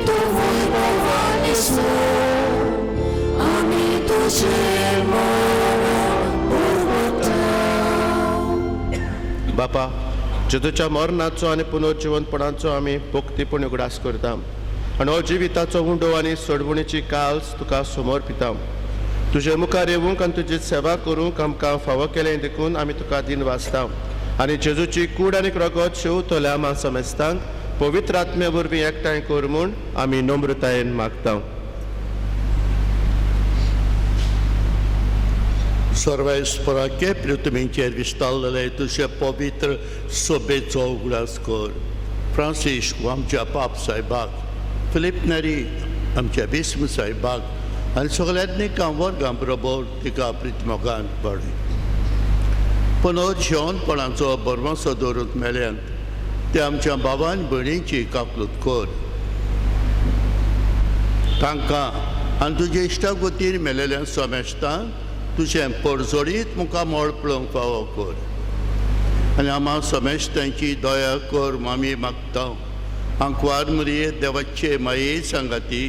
तूं वैभवान सो आमी तुजें मरण वळखता बापा जेजूच्या मरणाचो आनी पुनर्जिवनपणाचो आमी पोक्तीपण उगडास करता आनी हो जिविताचो उंडो आनी सोडवणीची काल्स तुका समोर पिता तुजे मुखार येवंक आनी तुजी सेवा करूंक आमकां फावो केलें देखून आमी तुका दिन वाचता आनी जेजूची कूड आनी रगत शेवतल्या आमी समेस्तांक पवित्र आत्मे वरवीं एकठांय कर म्हूण आमी नम्रतायेन मागता सर्वेस्पराके प्रितमींचेर विस्तारलेले तुजे पवित्र सोबेचो उगडास कर फ्रांसिस्क आमच्या पाप साहेबाक फिलिप नेरी आमच्या बिस्म साहेबाक आनी सगळ्यांनी वर्गां बरोबर तिका प्रितमोगान पडली पुनर्जिवनपणाचो बरमसो दवरून मेल्यांत ते आमच्या बाबान भयणींची काकलूत कर तांकां आनी तुजे इश्टागतीन मेलेल्या समेस्तांक तुजें परजोडीत मुखार मोड पळोवंक फावो कर आनी आम्हा समेस्तांची दया कर आमी मागता आंकवार मरिये देवाचे माये सांगाती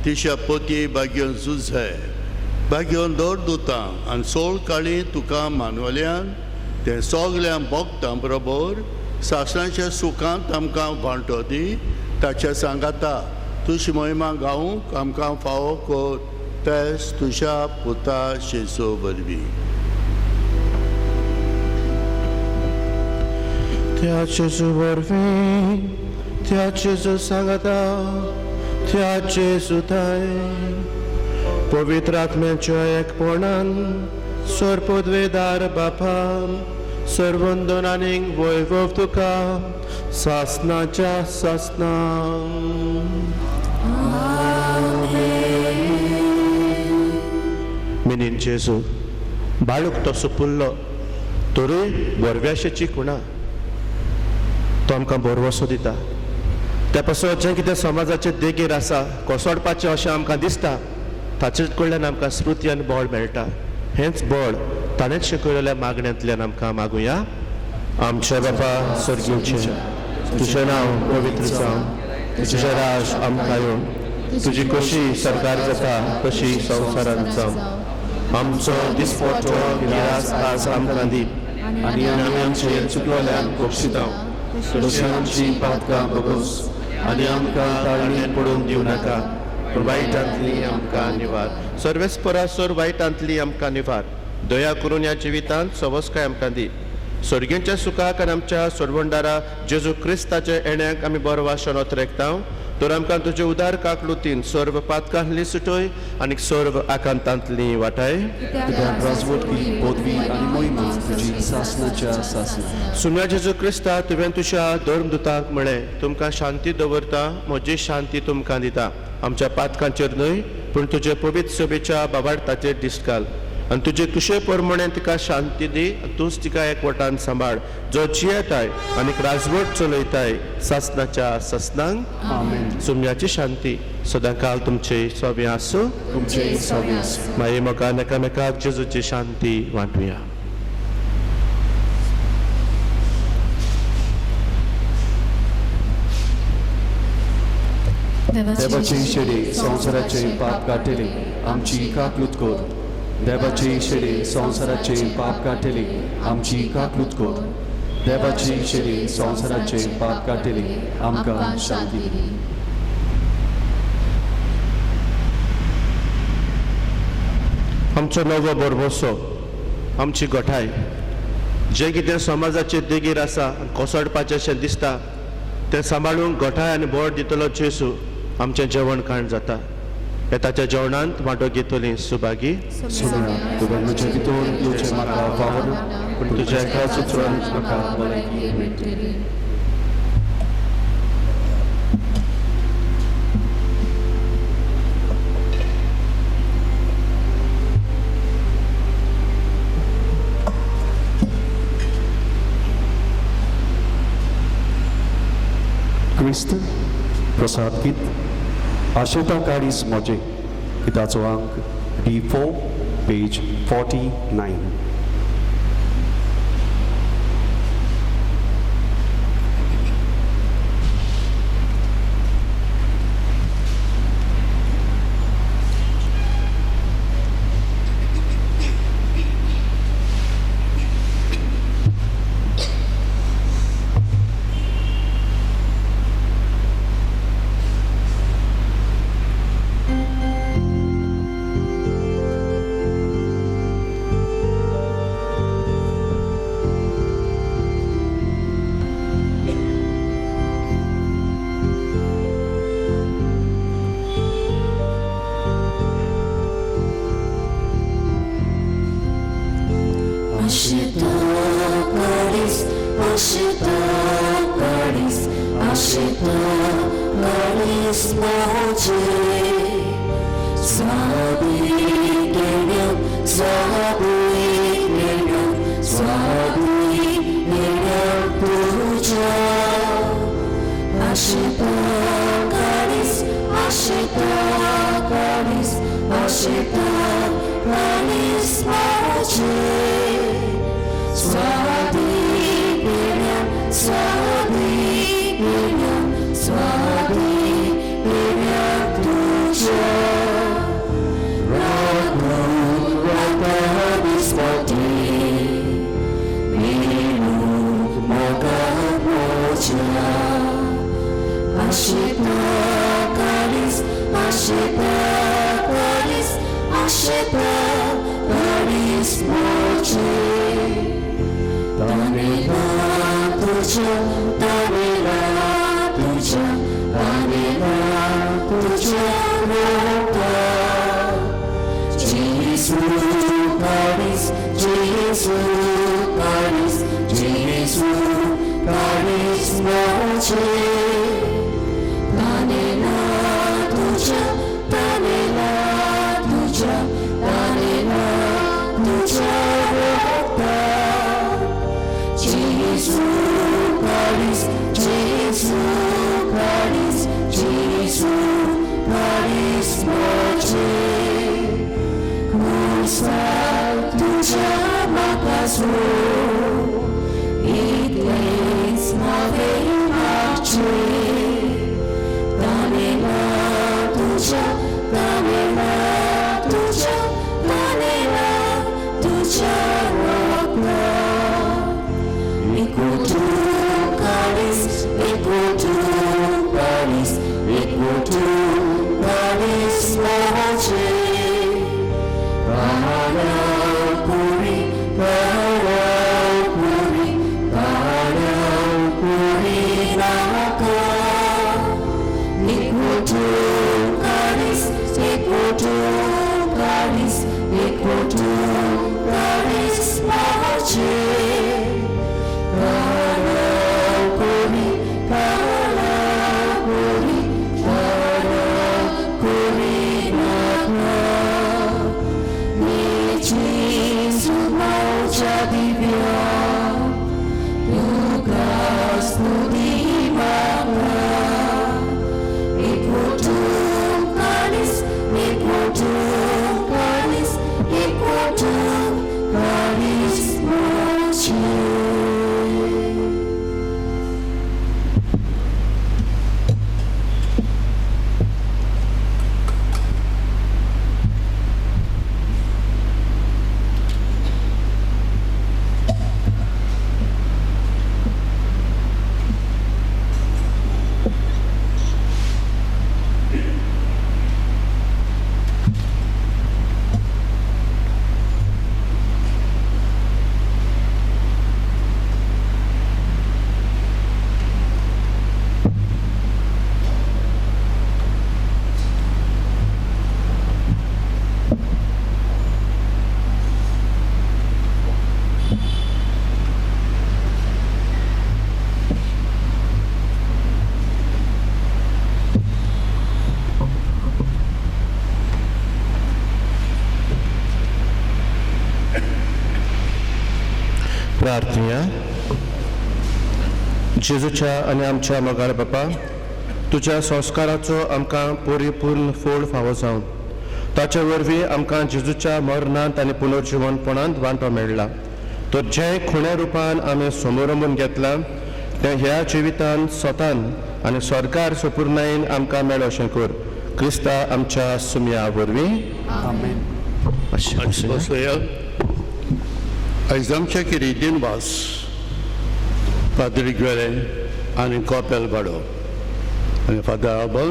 तिच्या पोती भाग्योन झुजाय भाग्योन दर दुतां आनी सोळ काळी तुका मानवल्यान ते सगळ्या भक्तां बरोबर सासणाच्या सुखांत आमकां वांटो दी ताच्या सांगाता तुजी महिमा गावूंक आमकां फावो कर तेच तुझ्या पुता शेजो वरवीं त्या जेजू वरवीं त्या जेजू सांगाता त्या जेजू थाय पवित्र आत्म्याच्या एकपणान सर्वोद्वेदार बापा सर्वंदन आनीक वैभव तुका सासणाच्या सासना मिनीन जेजू बाळूक तसो पुल्लो तोरूय बरव्याशेची कुणा तो आमकां बरवसो दिता त्या पासत जें कितें समाजाचे देगेर आसा कोसोडपाचें अशें आमकां दिसता ताचे कडल्यान आमकां स्मृती आनी बळ मेळटा हेंच बळ ताणेंच शिकयलेल्या मागण्यांतल्यान आमकां मागुया आमचे बापा सर्गीवचे तुजें नांव पवित्र जावं तुजें राज आमकां येवं तुजी कशी सरकार जाता तशी संवसारांत जावं आमचो दिसपट्टो गिरास आज आमकां दी आनी आमी आमचे चुकलोल्यांक बक्षिता तशी आमची पातकां बगोस आनी आमकां ताळणेंत पडूंक दिवं नाका पूण वायटांतली आमकां निवार. सर्वेस्परासोर वायटांतली आमकां निवार. दया करून ह्या जिवितांत सवस्काय आमकां दी. सर्गेंच्या सुखाक आनी आमच्या सोडवणदारा जेजू क्रिस्ताच्या येण्याक आमी बरो वाशोन ओतरेकता. तर आमकां तुजे उदार काकलुतीन सर्व पातकांतली सुटोय आनी सर्व आकांतांतली वाटाय. कित्याक राजवटकी पदवी आनी मोहिमा तुजी सासणाच्या सासणा. सुन्या जेजू क्रिस्ता तुवें तुज्या धर्मदुतांक म्हळें तुमकां शांती दवरता म्हजी शांती तुमकां दिता. आमच्या पातकांचेर न्हय पूण तुजे पवित्र सभेच्या बाबार्थाचेर दिश्ट घाल आनी तुजे कुशे प्रमाणे तिका शांती दी. तूंच तिका एकवटान सांबाळ जो जियेताय आनी राजवट चलयताय सासणाच्या ससनांक. आमेन. सुम्याची शांती सदां काल तुमचे सोबे आसूं. तुमचे सोबे आसूं. मागीर म्हाका एकामेकाक जेजूची शांती वांटुया. देवाचे शेडे संवसाराचे पाप काटेले आमची काकलूत कोर. देवाचे शेडे संवसाराचे पाप काटेले आमची काकलूत कोर. देवाचे शेडे संवसाराचे पाप काटेले आमकां शांती दी. आमचो नवो बोरवोसो आमची गोठाय जे कितें समाजाचे देगेर आसा कोसळपाचें दिसता तें सांबाळूंक गोठाय आनी बोड दितलो जेजू आमचें जेवण खाण जाता. येताच्या जेवणांत वांटो घेतली सुभागी. सुम्या तुवें म्हजे भितर येवचें म्हाका वावर पूण तुज्या एका सुचोवन म्हाका भलायकी मेळटली. क्रिस्त प्रसाद गीत आशेता काडीस मोजे गिताचो अंक D4 page 49. Paris, Raja Divya, Lukas Nudi Maka, Equatum Canis, Equatum Canis, Equatum Canis Marche. प्रार्थना. जेजूच्या आनी आमच्या मोगाळ बापा, तुज्या संस्काराचो आमकां परिपूर्ण फोड फावो जावन ताचे वरवीं आमकां जेजूच्या मरणांत आनी पुनर्जिवनपणांत वांटो मेळ्ळा. तर जे खुण्या रुपान आमी समोरंबून घेतलां तें ह्या जिवितांत स्वतान आनी सरकार सुपूर्णायेन आमकां मेळ्ळो अशें कर. क्रिस्ता आमच्या सुमया वरवीं. आमेन. बसया. आयज आमच्या किरीतीन वास पाद्री ग्वेले आनी कॉपेल बाडो आनी फादर आबल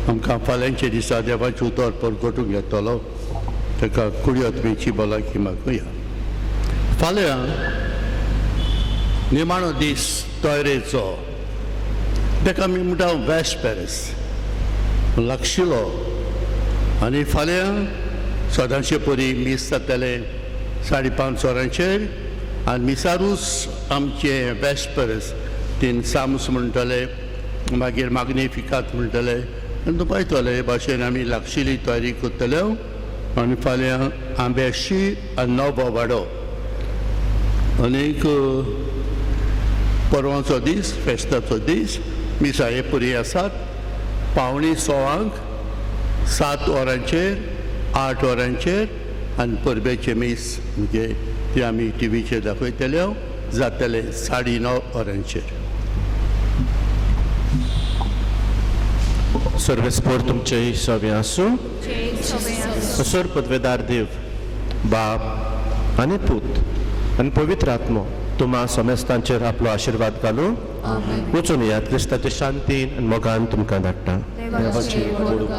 आमकां फाल्यांच्या दिसा देवाचें उतर परगटूंक येतलो. ताका कुडयोत्मेची भलायकी मागुया. फाल्यां निमाणो दीस तोयरेचो ताका आमी म्हणटा वेस्पेरस लागशिलो आनी फाल्यां सदांचे परी मीस जातले 5:30 वरांचेर आनी मिसारूच आमचे वेस्परस तीन सामस म्हणटले मागीर माग्निफिकात म्हणटले आनी तूं पळयतले भाशेन आमी लागशिल्ली तयारी करतले. आनी फाल्यां आंब्याशी आनी नवो वाडो आनीक परवांचो दीस फेस्ताचो दीस मिसाये पुरी आसात. 5:45 7 वरांचेर 8 वरांचेर आनी परबेचे मीस म्हणजे ते आमी टीव्हीचेर दाखयतले जातले 9:30 वरांचेर. सर्वेस्पोर तुमचे सवे आसूं. असोर पदवेदार देव बाप आनी पूत आनी पवित्र आत्मो तुम्हा समेस्तांचेर आपलो आशिर्वाद घालूं. वचून येयात. क्रिस्ताचे शांतीन आनी मोगान तुमकां धाडटा. देवाची वडणूक.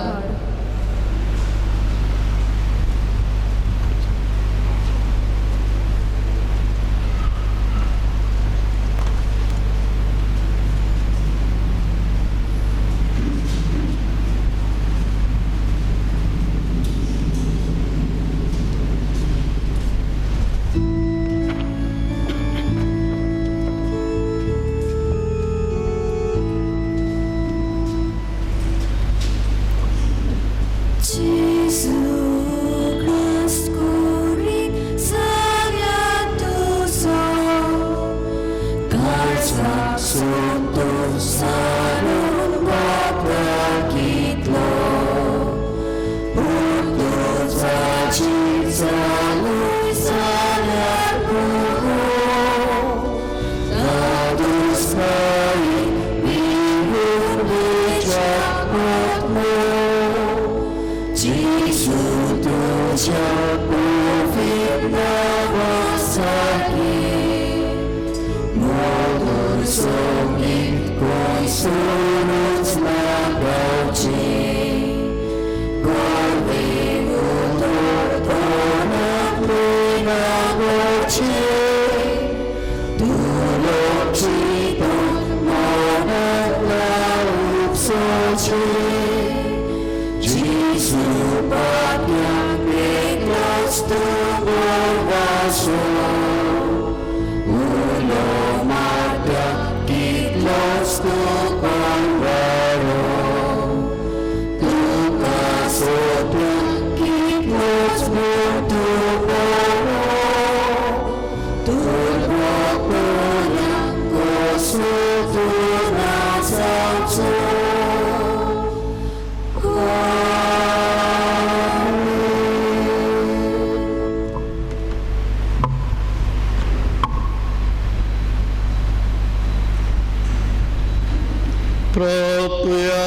प्रार्थूया.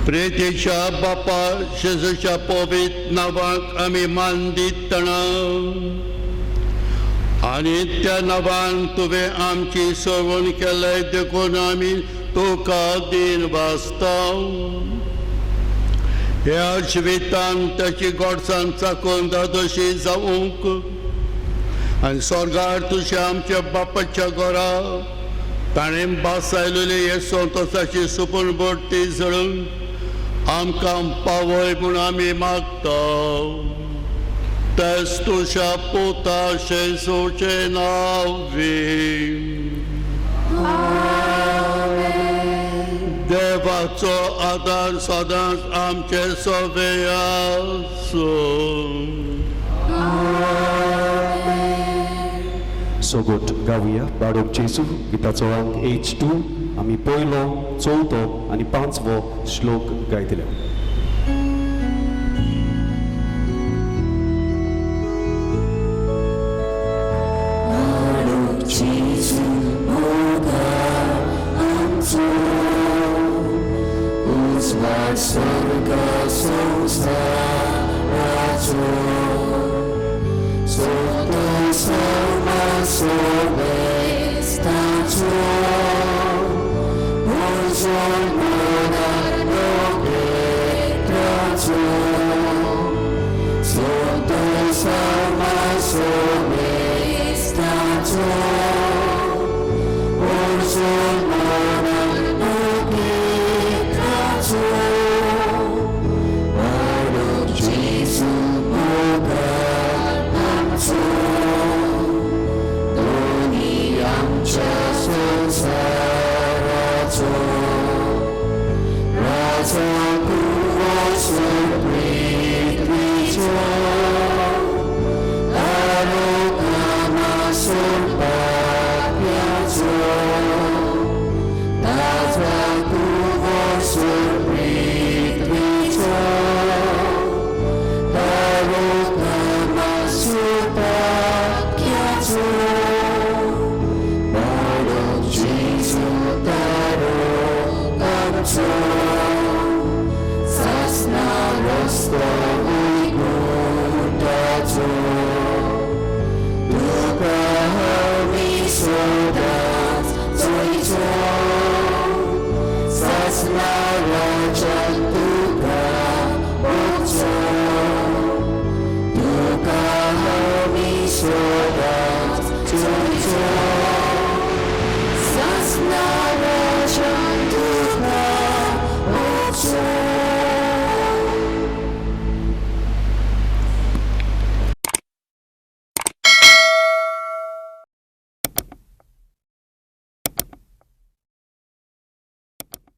प्रेतेच्या बापा जेजूच्या पवित्र नावाक आमी मान दितना आनी त्या नावान तुवें आमची सोडवण केलें देखून आमी तुका दिन वाचता. ह्या जिवितान त्याची गोडसाण चाकून दादोशी जावूंक आनी स्वर्गार तुज्या आमच्या बापाच्या घरा ताणें बासायलेली हे संतोशाची सुपूर्ण बोटी जळून आमकां पावय म्हूण आमी मागता. तेच तुज्या पुता जेजूचे नांवी. देवाचो आदार सदांच आमचे सोबे आसूं. सोगोट गावया बाडोक जेजू गिताचो अंक H2 आमी पयलो, चवथो आनी 5वो श्लोक गायतले. Jesu, Boga, Amco, uzwać sorga sousta raco, soto sama sobie stacio, Bożą moda nowe traco, soto sama sobie stacio.